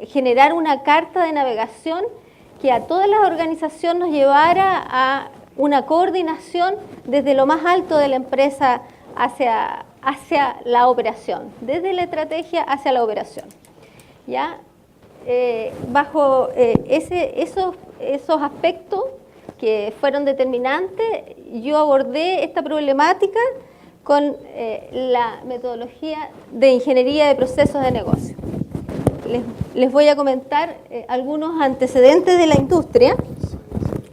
Generar una carta de navegación que a todas las organizaciones nos llevara a una coordinación desde lo más alto de la empresa hacia la operación, desde la estrategia hacia la operación. ¿Ya? Bajo esos aspectos que fueron determinantes, yo abordé esta problemática con la metodología de ingeniería de procesos de negocio. Les voy a comentar algunos antecedentes de la industria,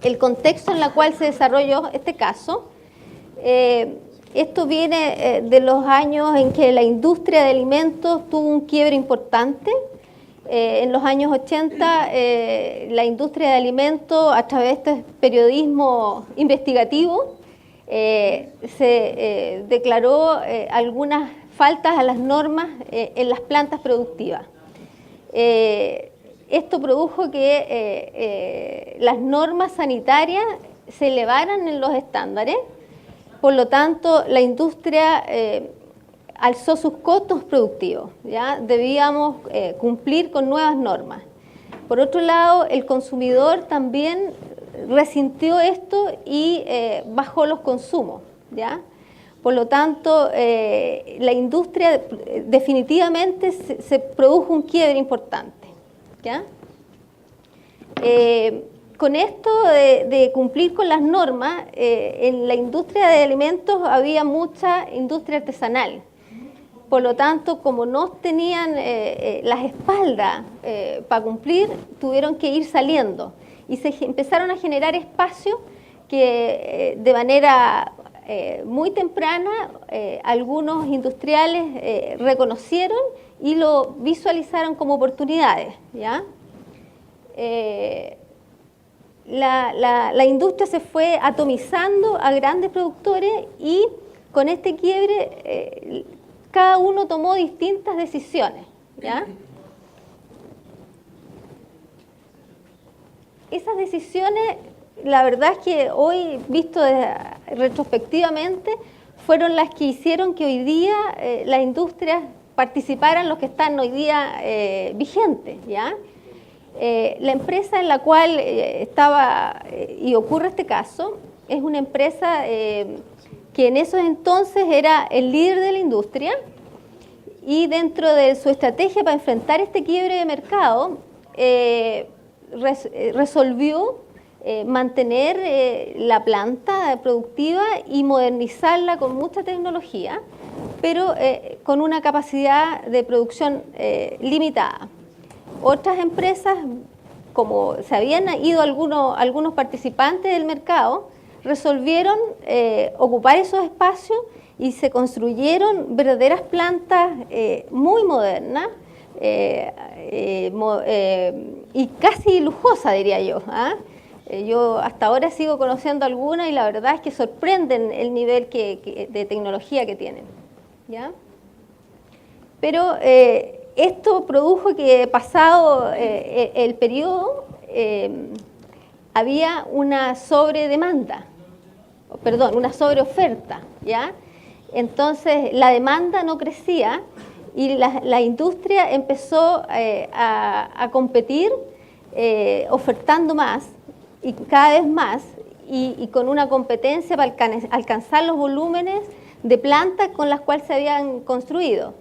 el contexto en el cual se desarrolló este caso. Esto viene de los años en que la industria de alimentos tuvo un quiebre importante. En los años 80, la industria de alimentos, a través de este periodismo investigativo, se declaró algunas faltas a las normas en las plantas productivas. Esto produjo que las normas sanitarias se elevaran en los estándares. Por lo tanto, la industria alzó sus costos productivos, ¿ya? Debíamos cumplir con nuevas normas. Por otro lado, el consumidor también resintió esto y bajó los consumos, ¿ya? Por lo tanto, la industria definitivamente se produjo un quiebre importante, ¿ya? Con esto de cumplir con las normas, en la industria de alimentos había mucha industria artesanal. Por lo tanto, como no tenían las espaldas para cumplir, tuvieron que ir saliendo. Y se empezaron a generar espacios que de manera muy temprana algunos industriales reconocieron y lo visualizaron como oportunidades, ¿ya? La industria se fue atomizando a grandes productores y con este quiebre cada uno tomó distintas decisiones, ¿ya? Esas decisiones, la verdad es que hoy, visto retrospectivamente, fueron las que hicieron que hoy día las industrias participaran los que están hoy día vigentes, ¿ya? La empresa en la cual estaba y ocurre este caso es una empresa que en esos entonces era el líder de la industria y dentro de su estrategia para enfrentar este quiebre de mercado resolvió mantener la planta productiva y modernizarla con mucha tecnología, pero con una capacidad de producción limitada. Otras empresas, como se habían ido algunos participantes del mercado, resolvieron ocupar esos espacios y se construyeron verdaderas plantas muy modernas y casi lujosas, diría yo. Yo hasta ahora sigo conociendo algunas y la verdad es que sorprenden el nivel de tecnología que tienen, ¿ya? Pero esto produjo que pasado el periodo había una sobredemanda, una sobreoferta, ¿ya? Entonces la demanda no crecía y la industria empezó a competir ofertando más y cada vez más y con una competencia para alcanzar los volúmenes de plantas con las cuales se habían construido.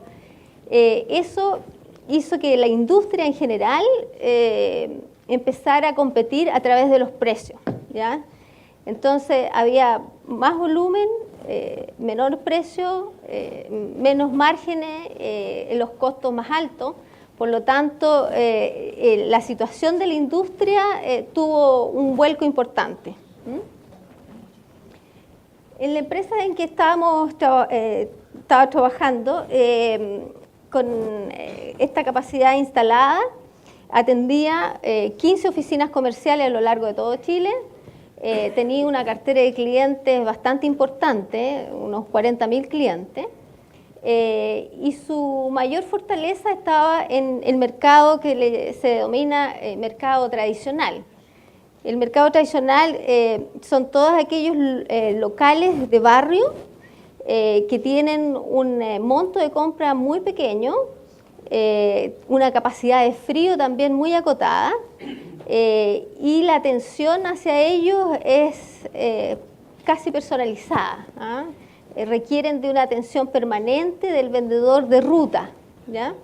Eso hizo que la industria en general empezara a competir a través de los precios, ¿ya? Entonces había más volumen, menor precio, menos márgenes, los costos más altos. Por lo tanto, la situación de la industria tuvo un vuelco importante. En la empresa en que estaba trabajando, con esta capacidad instalada, atendía 15 oficinas comerciales a lo largo de todo Chile. Tenía una cartera de clientes bastante importante, unos 40.000 clientes, y su mayor fortaleza estaba en el mercado que se denomina mercado tradicional. El mercado tradicional son todos aquellos locales de barrio que tienen un monto de compra muy pequeño, una capacidad de frío también muy acotada, y la atención hacia ellos es casi personalizada, ¿ah? Requieren de una atención permanente del vendedor de ruta, ¿ya?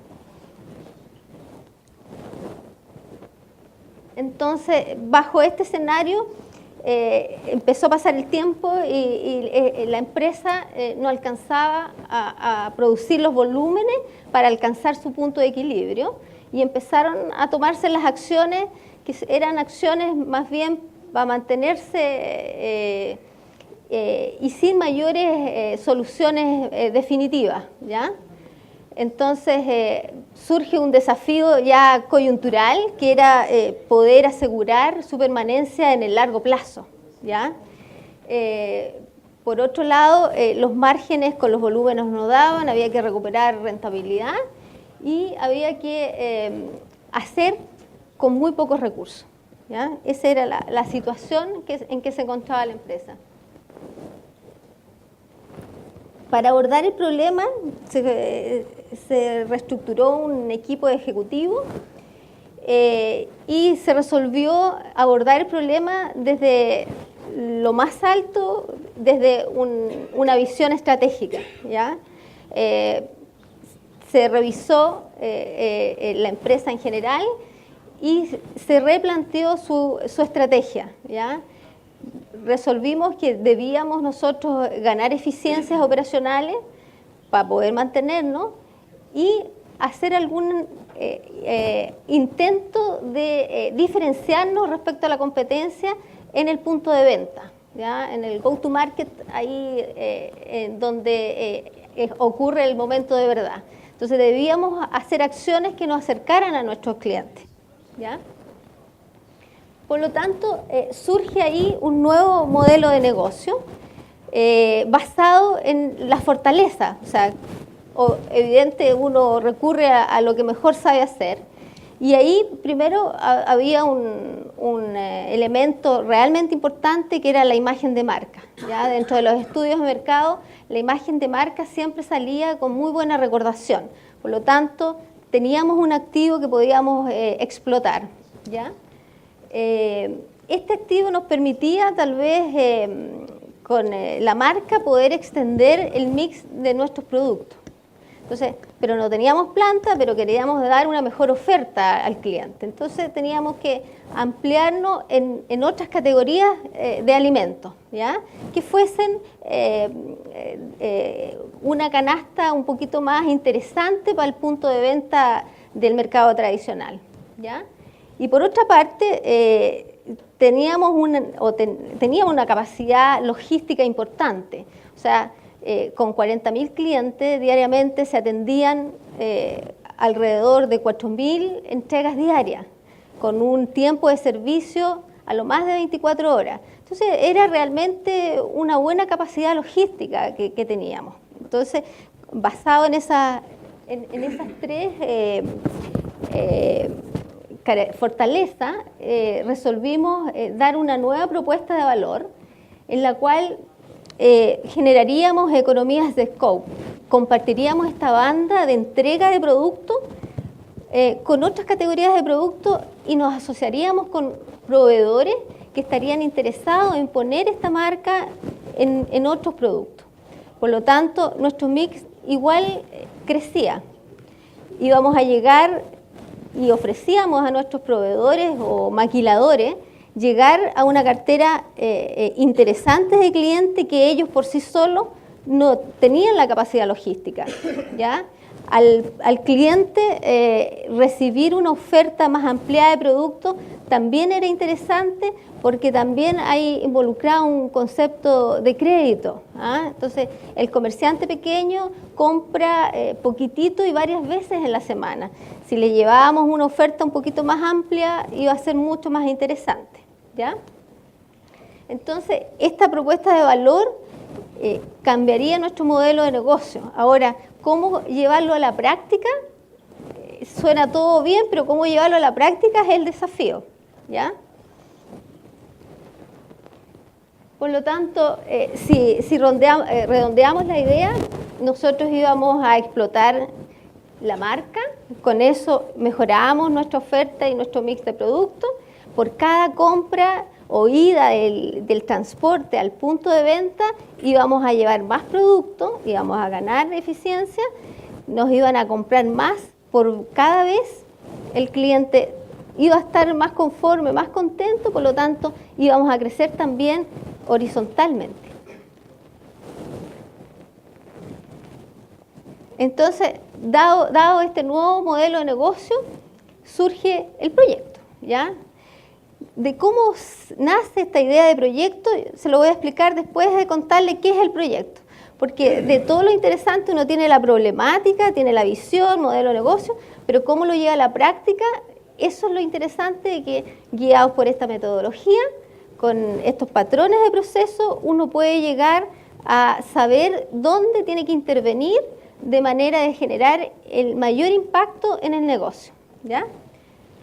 Entonces, bajo este escenario, empezó a pasar el tiempo y la empresa no alcanzaba a producir los volúmenes para alcanzar su punto de equilibrio, y empezaron a tomarse las acciones que eran acciones más bien para mantenerse y sin mayores soluciones definitivas, ¿ya? Entonces surge un desafío ya coyuntural, que era poder asegurar su permanencia en el largo plazo, ¿ya? Por otro lado, los márgenes con los volúmenes no daban, había que recuperar rentabilidad y había que hacer con muy pocos recursos, ¿ya? Esa era la situación en que se encontraba la empresa. Para abordar el problema se reestructuró un equipo ejecutivo y se resolvió abordar el problema desde lo más alto, desde una visión estratégica, ¿ya? Se revisó la empresa en general y se replanteó su estrategia, ¿ya? Resolvimos que debíamos nosotros ganar eficiencias operacionales para poder mantenernos y hacer algún intento de diferenciarnos respecto a la competencia en el punto de venta, ¿ya? En el go-to-market, ahí donde ocurre el momento de verdad. Entonces debíamos hacer acciones que nos acercaran a nuestros clientes, ¿ya? Por lo tanto, surge ahí un nuevo modelo de negocio basado en la fortaleza. O sea, evidente, uno recurre a lo que mejor sabe hacer. Y ahí primero había un elemento realmente importante, que era la imagen de marca, ¿ya? Dentro de los estudios de mercado, la imagen de marca siempre salía con muy buena recordación. Por lo tanto, teníamos un activo que podíamos explotar, ¿ya? Este activo nos permitía tal vez con la marca poder extender el mix de nuestros productos. Entonces, pero no teníamos planta, pero queríamos dar una mejor oferta al cliente. Entonces teníamos que ampliarnos en otras categorías de alimentos, ¿ya? Que fuesen una canasta un poquito más interesante para el punto de venta del mercado tradicional, ¿ya? Y por otra parte, teníamos una capacidad logística importante. O sea, con 40.000 clientes diariamente se atendían alrededor de 4.000 entregas diarias, con un tiempo de servicio a lo más de 24 horas. Entonces, era realmente una buena capacidad logística que teníamos. Entonces, basado en esas tres fortaleza, resolvimos dar una nueva propuesta de valor en la cual generaríamos economías de scope, compartiríamos esta banda de entrega de productos con otras categorías de productos y nos asociaríamos con proveedores que estarían interesados en poner esta marca en otros productos. Por lo tanto, nuestro mix igual crecía. Íbamos a llegar y ofrecíamos a nuestros proveedores o maquiladores llegar a una cartera interesante de clientes que ellos por sí solos no tenían la capacidad logística, ¿ya? Al cliente recibir una oferta más ampliada de productos también era interesante, porque también hay involucrado un concepto de crédito, ¿ah? Entonces, el comerciante pequeño compra poquitito y varias veces en la semana. Si le llevábamos una oferta un poquito más amplia, iba a ser mucho más interesante, ¿ya? Entonces, esta propuesta de valor cambiaría nuestro modelo de negocio. Ahora, ¿cómo llevarlo a la práctica? Suena todo bien, pero cómo llevarlo a la práctica es el desafío, ¿ya? Por lo tanto, si redondeamos la idea, nosotros íbamos a explotar la marca, con eso mejorábamos nuestra oferta y nuestro mix de productos, por cada compra o ida del transporte al punto de venta, íbamos a llevar más producto, íbamos a ganar eficiencia, nos iban a comprar más por cada vez, el cliente iba a estar más conforme, más contento, por lo tanto íbamos a crecer también horizontalmente. Entonces, dado este nuevo modelo de negocio, surge el proyecto, ¿ya? De cómo nace esta idea de proyecto, se lo voy a explicar después de contarle qué es el proyecto. Porque de todo lo interesante uno tiene la problemática, tiene la visión, modelo de negocio, pero cómo lo lleva a la práctica, eso es lo interesante de que guiados por esta metodología, con estos patrones de proceso, uno puede llegar a saber dónde tiene que intervenir de manera de generar el mayor impacto en el negocio, ¿ya?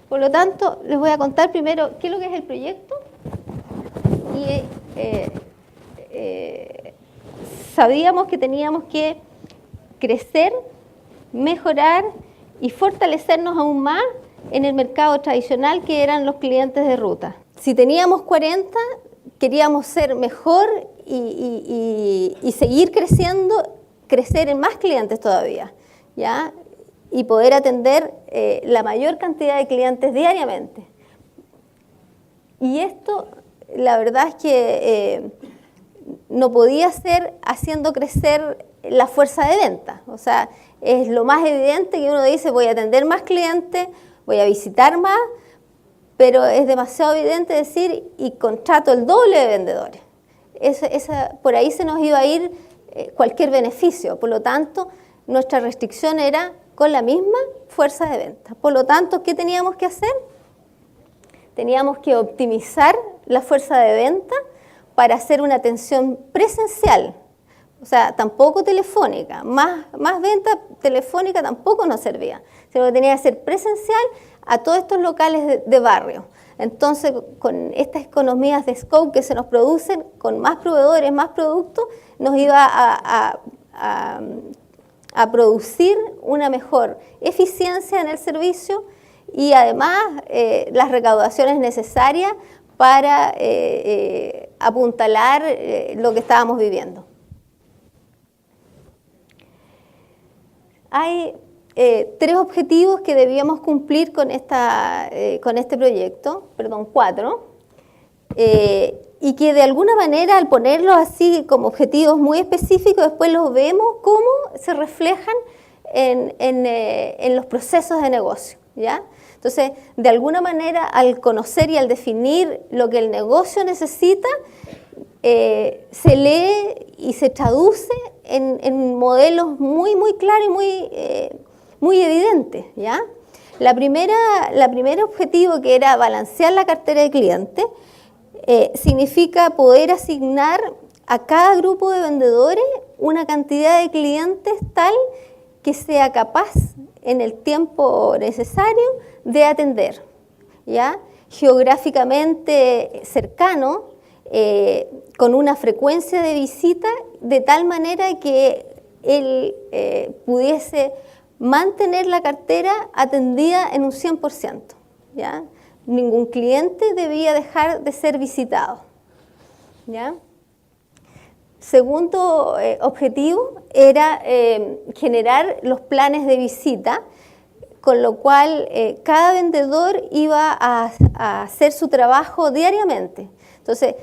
Por lo tanto, les voy a contar primero qué es lo que es el proyecto. Y sabíamos que teníamos que crecer, mejorar y fortalecernos aún más en el mercado tradicional, que eran los clientes de ruta. Si teníamos 40, queríamos ser mejor y seguir creciendo, crecer en más clientes todavía, ¿ya? Y poder atender la mayor cantidad de clientes diariamente. Y esto, la verdad es que no podía ser haciendo crecer la fuerza de venta. O sea, es lo más evidente que uno dice, voy a atender más clientes, voy a visitar más, pero es demasiado evidente decir, y contrato el doble de vendedores. Por ahí se nos iba a ir cualquier beneficio. Por lo tanto, nuestra restricción era con la misma fuerza de venta. Por lo tanto, ¿qué teníamos que hacer? Teníamos que optimizar la fuerza de venta para hacer una atención presencial, o sea, tampoco telefónica, más venta telefónica tampoco nos servía, sino que tenía que ser presencial a todos estos locales de barrio. Entonces, con estas economías de scope que se nos producen, con más proveedores, más productos, nos iba a producir una mejor eficiencia en el servicio y además las recaudaciones necesarias para apuntalar lo que estábamos viviendo. Hay 3 objetivos que debíamos cumplir con este proyecto, 4, y que de alguna manera al ponerlos así como objetivos muy específicos, después los vemos cómo se reflejan en los procesos de negocio, ¿ya? Entonces, de alguna manera, al conocer y al definir lo que el negocio necesita, se lee y se traduce en modelos muy claros y muy evidentes, ¿ya? La primera objetivo, que era balancear la cartera de clientes, significa poder asignar a cada grupo de vendedores una cantidad de clientes tal que sea capaz en el tiempo necesario de atender, ¿ya? Geográficamente cercano, con una frecuencia de visita de tal manera que él pudiese mantener la cartera atendida en un 100%, ¿ya? Ningún cliente debía dejar de ser visitado, ¿ya? Segundo objetivo era generar los planes de visita, con lo cual cada vendedor iba a hacer su trabajo diariamente. Entonces,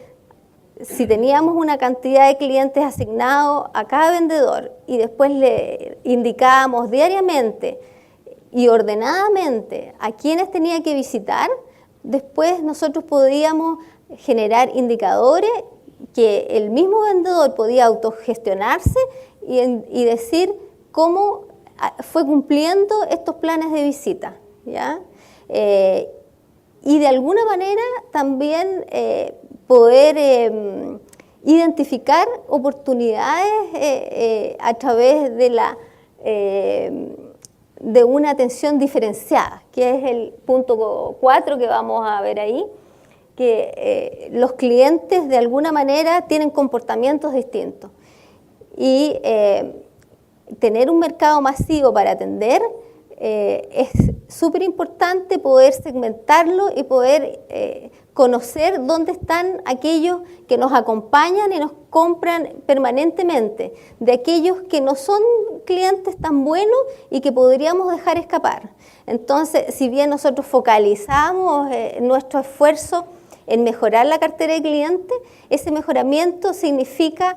si teníamos una cantidad de clientes asignados a cada vendedor y después le indicábamos diariamente y ordenadamente a quienes tenía que visitar, después nosotros podíamos generar indicadores que el mismo vendedor podía autogestionarse y decir cómo fue cumpliendo estos planes de visita, ¿ya? Y de alguna manera también poder identificar oportunidades a través de una atención diferenciada, que es el punto 4 que vamos a ver ahí, que los clientes de alguna manera tienen comportamientos distintos. Y tener un mercado masivo para atender es súper importante poder segmentarlo y poder conocer dónde están aquellos que nos acompañan y nos compran permanentemente, de aquellos que no son clientes tan buenos y que podríamos dejar escapar. Entonces, si bien nosotros focalizamos nuestro esfuerzo en mejorar la cartera de clientes, ese mejoramiento significa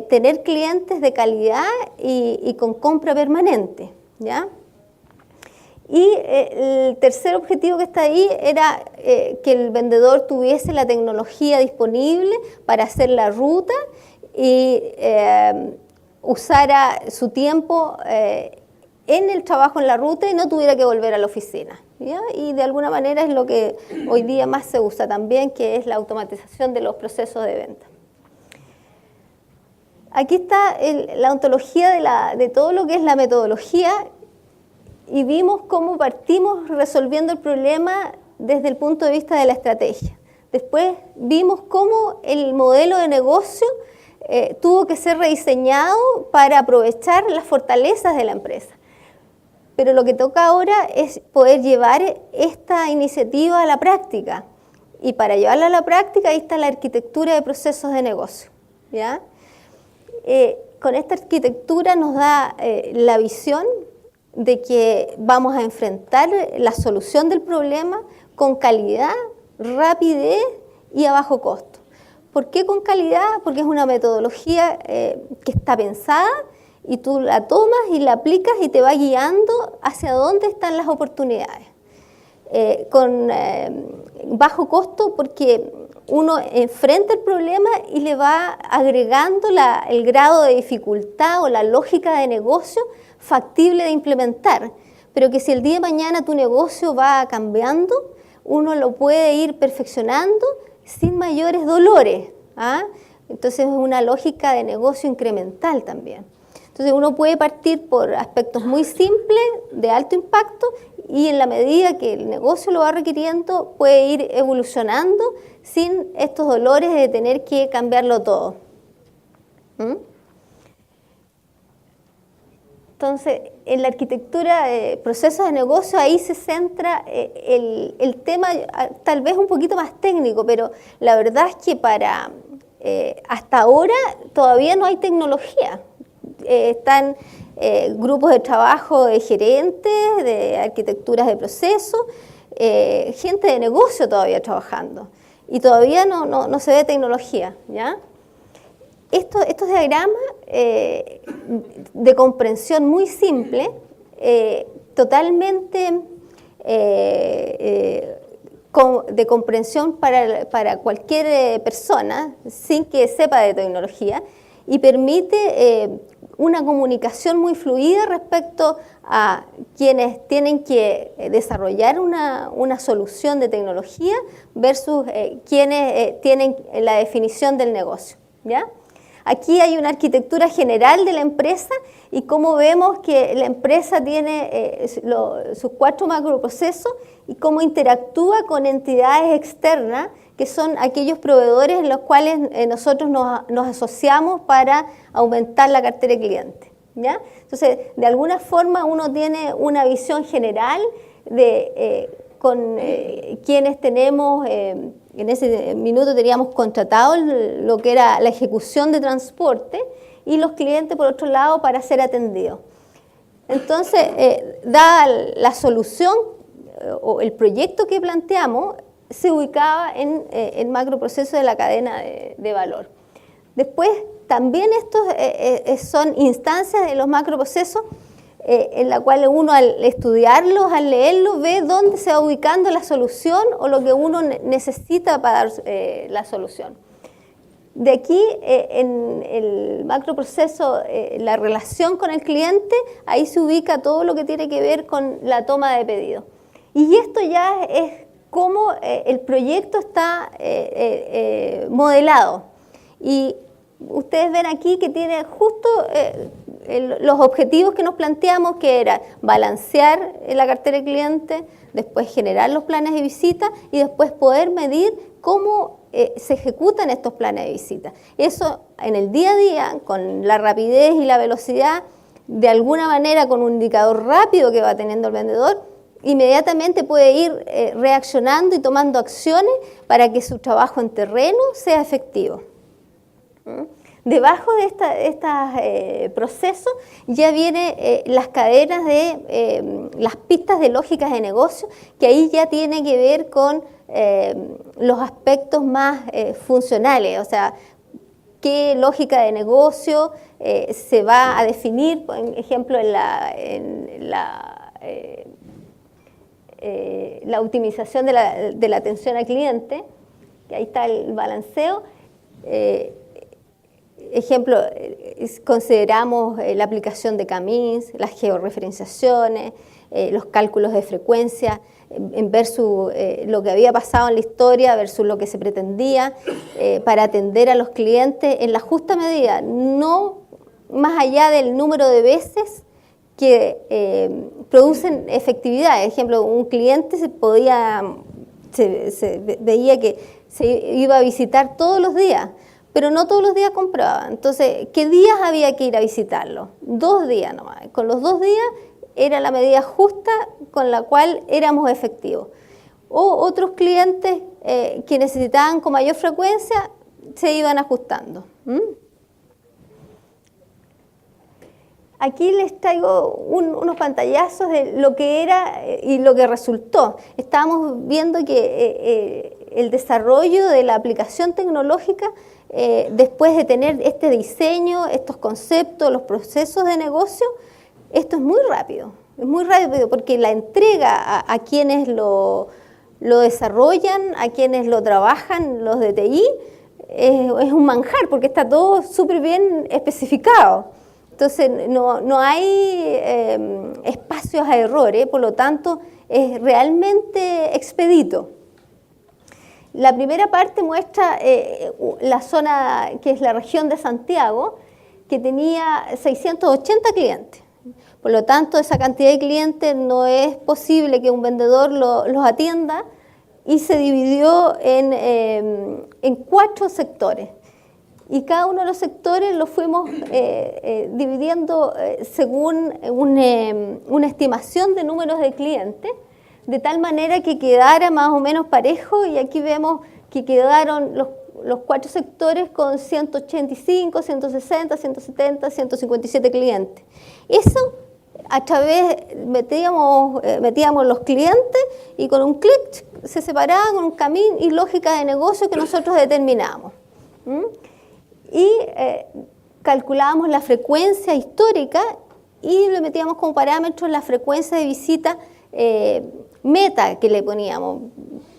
tener clientes de calidad y con compra permanente, ¿ya? Y el tercer objetivo que está ahí era que el vendedor tuviese la tecnología disponible para hacer la ruta y usara su tiempo en el trabajo en la ruta y no tuviera que volver a la oficina, ¿ya? Y de alguna manera es lo que hoy día más se usa también, que es la automatización de los procesos de venta. Aquí está la ontología de todo lo que es la metodología. Y vimos cómo partimos resolviendo el problema desde el punto de vista de la estrategia. Después vimos cómo el modelo de negocio tuvo que ser rediseñado para aprovechar las fortalezas de la empresa. Pero lo que toca ahora es poder llevar esta iniciativa a la práctica. Y para llevarla a la práctica, ahí está la arquitectura de procesos de negocio, ¿ya? Con esta arquitectura nos da la visión de que vamos a enfrentar la solución del problema con calidad, rapidez y a bajo costo. ¿Por qué con calidad? Porque es una metodología que está pensada y tú la tomas y la aplicas y te va guiando hacia dónde están las oportunidades. Con bajo costo porque uno enfrenta el problema y le va agregando el grado de dificultad o la lógica de negocio factible de implementar, pero que si el día de mañana tu negocio va cambiando, uno lo puede ir perfeccionando sin mayores dolores, ¿ah? Entonces es una lógica de negocio incremental también. Entonces uno puede partir por aspectos muy simples, de alto impacto, y en la medida que el negocio lo va requiriendo, puede ir evolucionando sin estos dolores de tener que cambiarlo todo. Entonces, en la arquitectura de procesos de negocio, ahí se centra el tema, tal vez un poquito más técnico, pero la verdad es que hasta ahora todavía no hay tecnología. Están grupos de trabajo de gerentes, de arquitecturas de procesos, gente de negocio todavía trabajando. Y todavía no se ve tecnología, ¿ya? Estos diagramas de comprensión muy simple, totalmente de comprensión para cualquier persona, sin que sepa de tecnología, y permite una comunicación muy fluida respecto a quienes tienen que desarrollar una solución de tecnología versus quienes tienen la definición del negocio, ¿ya? Aquí hay una arquitectura general de la empresa y cómo vemos que la empresa tiene sus 4 macroprocesos y cómo interactúa con entidades externas, que son aquellos proveedores en los cuales nosotros nos asociamos para aumentar la cartera de clientes, ¿ya? Entonces, de alguna forma uno tiene una visión general de con quienes tenemos... En ese minuto teníamos contratado lo que era la ejecución de transporte y los clientes, por otro lado, para ser atendidos. Entonces, dada la solución o el proyecto que planteamos, se ubicaba en el macroproceso de la cadena de valor. Después, también estos son instancias de los macroprocesos en la cual uno al estudiarlos, al leerlos, ve dónde se va ubicando la solución o lo que uno necesita para dar la solución. De aquí, en el macroproceso, la relación con el cliente, ahí se ubica todo lo que tiene que ver con la toma de pedido. Y esto ya es cómo el proyecto está modelado. Y ustedes ven aquí que tiene justo... los objetivos que nos planteamos, que era balancear la cartera de clientes, después generar los planes de visita y después poder medir cómo se ejecutan estos planes de visita. Eso en el día a día, con la rapidez y la velocidad, de alguna manera con un indicador rápido que va teniendo el vendedor, inmediatamente puede ir reaccionando y tomando acciones para que su trabajo en terreno sea efectivo. Debajo de estos procesos ya vienen las cadenas de las pistas de lógicas de negocio, que ahí ya tiene que ver con los aspectos más funcionales, o sea, qué lógica de negocio se va a definir, por ejemplo, en la optimización de la atención al cliente, que ahí está el balanceo. Ejemplo, consideramos la aplicación de CAMINS, las georreferenciaciones, los cálculos de frecuencia, en versus lo que había pasado en la historia versus lo que se pretendía para atender a los clientes en la justa medida, no más allá del número de veces que producen efectividad. Por ejemplo, un cliente se veía que se iba a visitar todos los días, pero no todos los días compraba. Entonces, ¿qué días había que ir a visitarlo? 2 días nomás. Con los 2 días era la medida justa con la cual éramos efectivos. O otros clientes que necesitaban con mayor frecuencia se iban ajustando. Aquí les traigo unos pantallazos de lo que era y lo que resultó. Estábamos viendo que el desarrollo de la aplicación tecnológica, después de tener este diseño, estos conceptos, los procesos de negocio, esto es muy rápido porque la entrega a quienes lo desarrollan, a quienes lo trabajan, los de TI, es un manjar porque está todo súper bien especificado. Entonces no hay espacios a errores, por lo tanto es realmente expedito. La primera parte muestra la zona que es la región de Santiago, que tenía 680 clientes. Por lo tanto, esa cantidad de clientes no es posible que un vendedor los atienda, y se dividió en 4 sectores. Y cada uno de los sectores los fuimos dividiendo según una estimación de números de clientes, de tal manera que quedara más o menos parejo, y aquí vemos que quedaron los 4 sectores con 185, 160, 170, 157 clientes. Eso a través, metíamos los clientes y con un clic se separaban con un camino y lógica de negocio que nosotros determinamos. Y calculábamos la frecuencia histórica y le metíamos como parámetro la frecuencia de visita meta que le poníamos.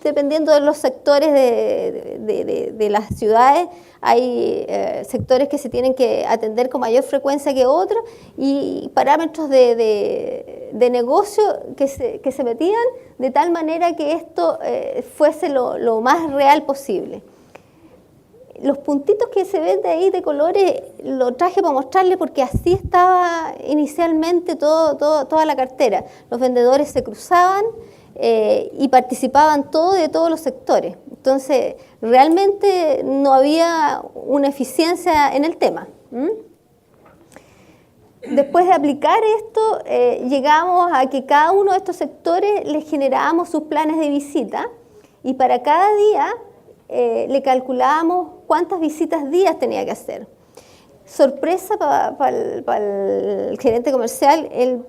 Dependiendo de los sectores de las ciudades, hay sectores que se tienen que atender con mayor frecuencia que otros, y parámetros de negocio que se metían de tal manera que esto fuese lo más real posible. Los puntitos que se ven de ahí de colores lo traje para mostrarles porque así estaba inicialmente toda la cartera. Los vendedores se cruzaban y participaban de todos los sectores. Entonces, realmente no había una eficiencia en el tema. Después de aplicar esto, llegamos a que cada uno de estos sectores les generábamos sus planes de visita, y para cada día le calculábamos cuántas visitas días tenía que hacer. Sorpresa para el gerente comercial, él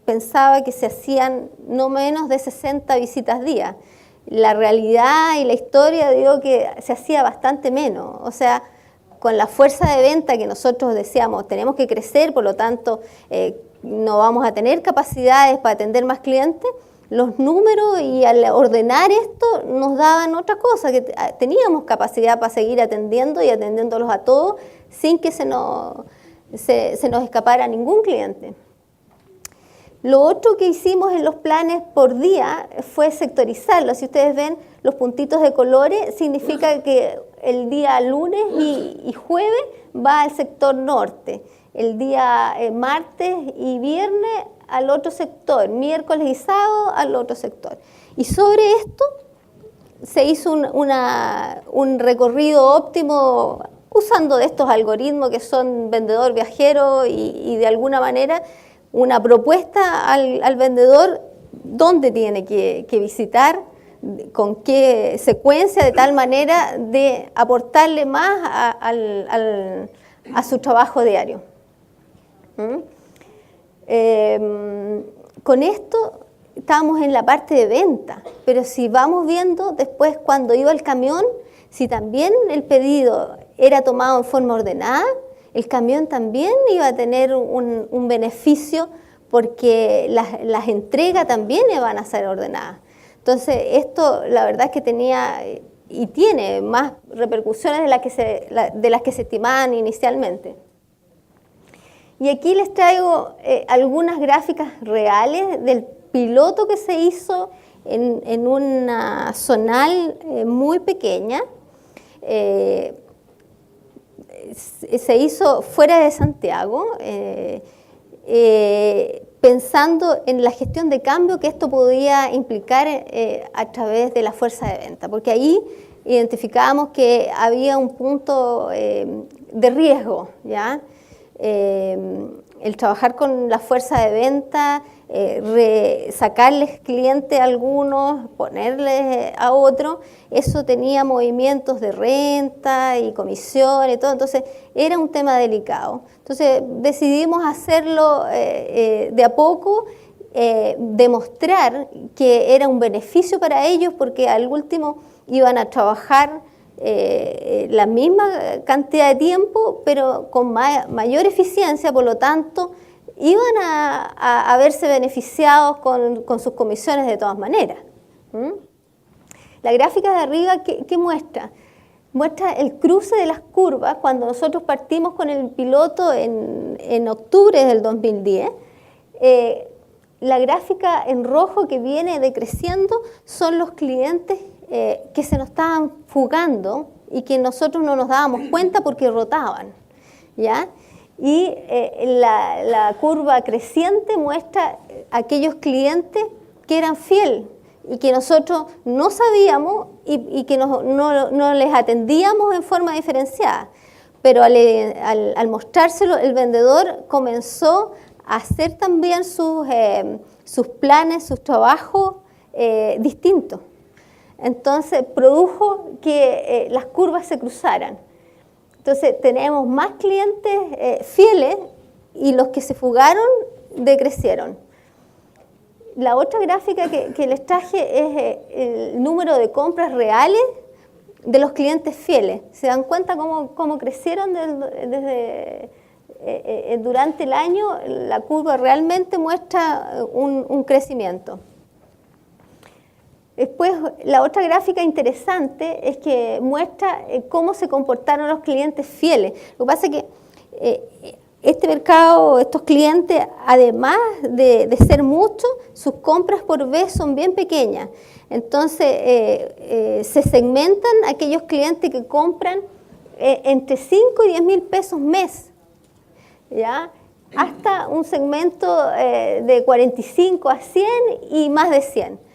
pensaba que se hacían no menos de 60 visitas día. La realidad y la historia digo que se hacía bastante menos. O sea, con la fuerza de venta que nosotros decíamos, tenemos que crecer, por lo tanto no vamos a tener capacidades para atender más clientes, los números y al ordenar esto nos daban otra cosa, que teníamos capacidad para seguir atendiendo y atendiéndolos a todos sin que se nos escapara ningún cliente. Lo otro que hicimos en los planes por día fue sectorizarlo. Si ustedes ven los puntitos de colores, significa que el día lunes y jueves va al sector norte, el día martes y viernes al otro sector, miércoles y sábado al otro sector. Y sobre esto se hizo un recorrido óptimo usando de estos algoritmos que son vendedor viajero y de alguna manera una propuesta al vendedor dónde tiene que visitar, con qué secuencia, de tal manera de aportarle más a su trabajo diario. Con esto estábamos en la parte de venta, pero si vamos viendo después cuando iba el camión, si también el pedido era tomado en forma ordenada, el camión también iba a tener un beneficio porque las entregas también iban a ser ordenadas. Entonces esto la verdad es que tenía y tiene más repercusiones de las que se estimaban inicialmente. Y aquí les traigo algunas gráficas reales del piloto que se hizo en una zonal muy pequeña. Se hizo fuera de Santiago, pensando en la gestión de cambio que esto podía implicar a través de la fuerza de venta, porque ahí identificábamos que había un punto de riesgo, ¿ya? El trabajar con la fuerza de venta, sacarles clientes a algunos, ponerles a otros, eso tenía movimientos de renta y comisión y todo, entonces era un tema delicado. Entonces decidimos hacerlo de a poco, demostrar que era un beneficio para ellos porque al último iban a trabajar la misma cantidad de tiempo, pero con mayor eficiencia, por lo tanto, iban a verse beneficiados con sus comisiones de todas maneras. La gráfica de arriba, ¿qué muestra? Muestra el cruce de las curvas cuando nosotros partimos con el piloto en octubre del 2010. La gráfica en rojo que viene decreciendo son los clientes que se nos estaban fugando y que nosotros no nos dábamos cuenta porque rotaban, ¿ya? Y la curva creciente muestra aquellos clientes que eran fieles y que nosotros no sabíamos y que no les atendíamos en forma diferenciada. Pero al mostrárselo, el vendedor comenzó a hacer también sus planes, sus trabajos distintos. Entonces produjo que las curvas se cruzaran. Entonces tenemos más clientes fieles y los que se fugaron decrecieron. La otra gráfica que les traje es el número de compras reales de los clientes fieles. ¿Se dan cuenta cómo crecieron durante el año? La curva realmente muestra un crecimiento. Después, la otra gráfica interesante es que muestra cómo se comportaron los clientes fieles. Lo que pasa es que este mercado, estos clientes, además de ser muchos, sus compras por vez son bien pequeñas. Entonces, se segmentan aquellos clientes que compran entre 5 y 10 mil pesos mes, ¿ya? Hasta un segmento de 45 a 100 y más de 100.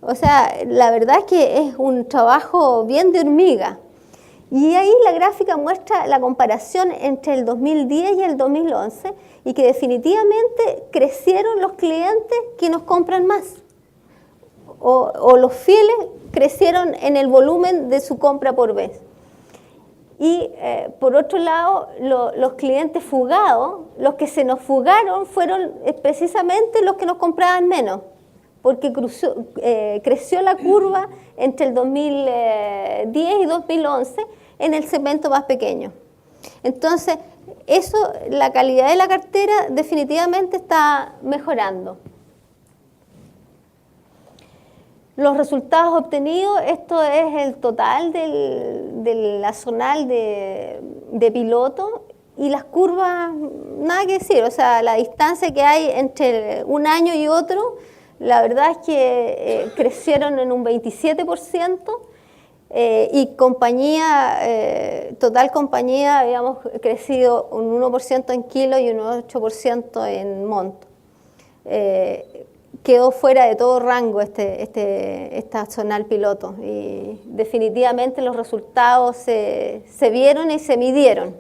O sea, la verdad es que es un trabajo bien de hormiga. Y ahí la gráfica muestra la comparación entre el 2010 y el 2011 y que definitivamente crecieron los clientes que nos compran más. O los fieles crecieron en el volumen de su compra por vez. Y por otro lado, los clientes fugados, los que se nos fugaron fueron precisamente los que nos compraban menos, porque creció la curva entre el 2010 y 2011 en el segmento más pequeño. Entonces, la calidad de la cartera definitivamente está mejorando. Los resultados obtenidos, esto es el total de la zonal de piloto y las curvas, nada que decir, o sea, la distancia que hay entre un año y otro, la verdad es que crecieron en un 27% y total compañía habíamos crecido un 1% en kilo y un 8% en monto. Quedó fuera de todo rango esta zonal piloto y definitivamente los resultados se vieron y se midieron.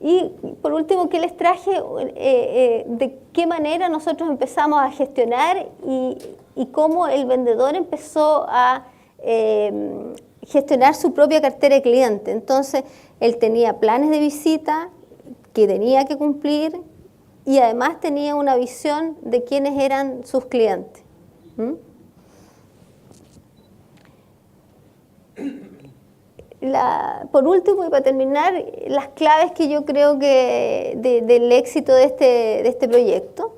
Y por último, ¿qué les traje? De qué manera nosotros empezamos a gestionar y cómo el vendedor empezó a gestionar su propia cartera de cliente. Entonces, él tenía planes de visita que tenía que cumplir y además tenía una visión de quiénes eran sus clientes. Por último, y para terminar, las claves que yo creo que del éxito de este proyecto.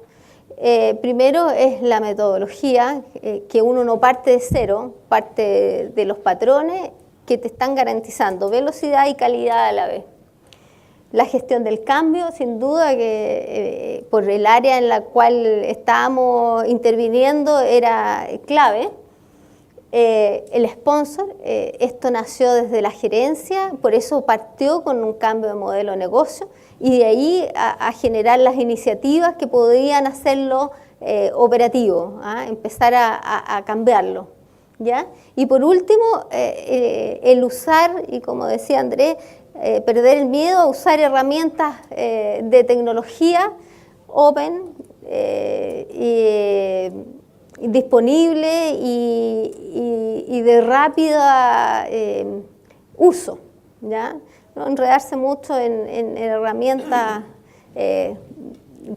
Primero es la metodología, que uno no parte de cero, parte de los patrones que te están garantizando velocidad y calidad a la vez. La gestión del cambio, sin duda que por el área en la cual estábamos interviniendo era clave. El sponsor, esto nació desde la gerencia, por eso partió con un cambio de modelo de negocio y de ahí a generar las iniciativas que podían hacerlo operativo, empezar a cambiarlo, ¿ya? Y por último, el usar, y como decía Andrés, perder el miedo a usar herramientas de tecnología open disponible y de rápida uso, ¿ya? No enredarse mucho en herramientas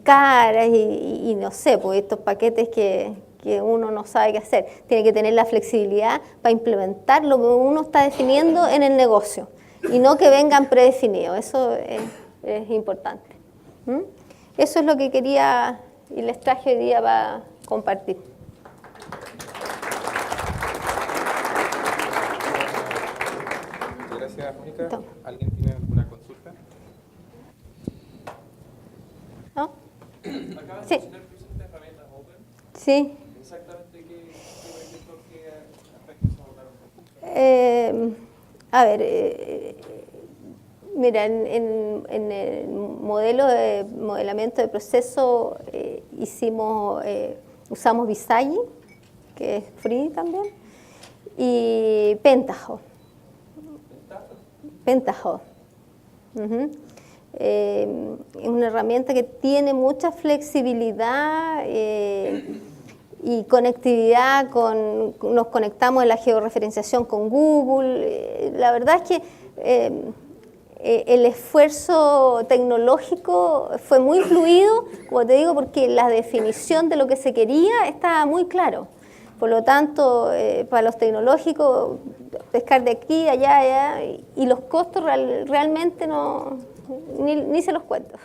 caras y no sé, pues estos paquetes que uno no sabe qué hacer. Tiene que tener la flexibilidad para implementar lo que uno está definiendo en el negocio y no que vengan predefinidos. Eso es importante. Eso es lo que quería y les traje hoy día para compartir. Gracias, Mónica. ¿Alguien tiene alguna consulta? ¿No? Acabas Sí. de mencionar que usaste herramientas open. Sí. Exactamente qué aspectos abordaron. A ver, mira, en el modelo de modelamiento de proceso usamos Visagi, que es free también, y Pentaho. Es una herramienta que tiene mucha flexibilidad y conectividad nos conectamos en la georreferenciación con Google. La verdad es que el esfuerzo tecnológico fue muy fluido, como te digo, porque la definición de lo que se quería estaba muy claro. Por lo tanto, para los tecnológicos, pescar de aquí, allá, y los costos realmente ni se los cuento.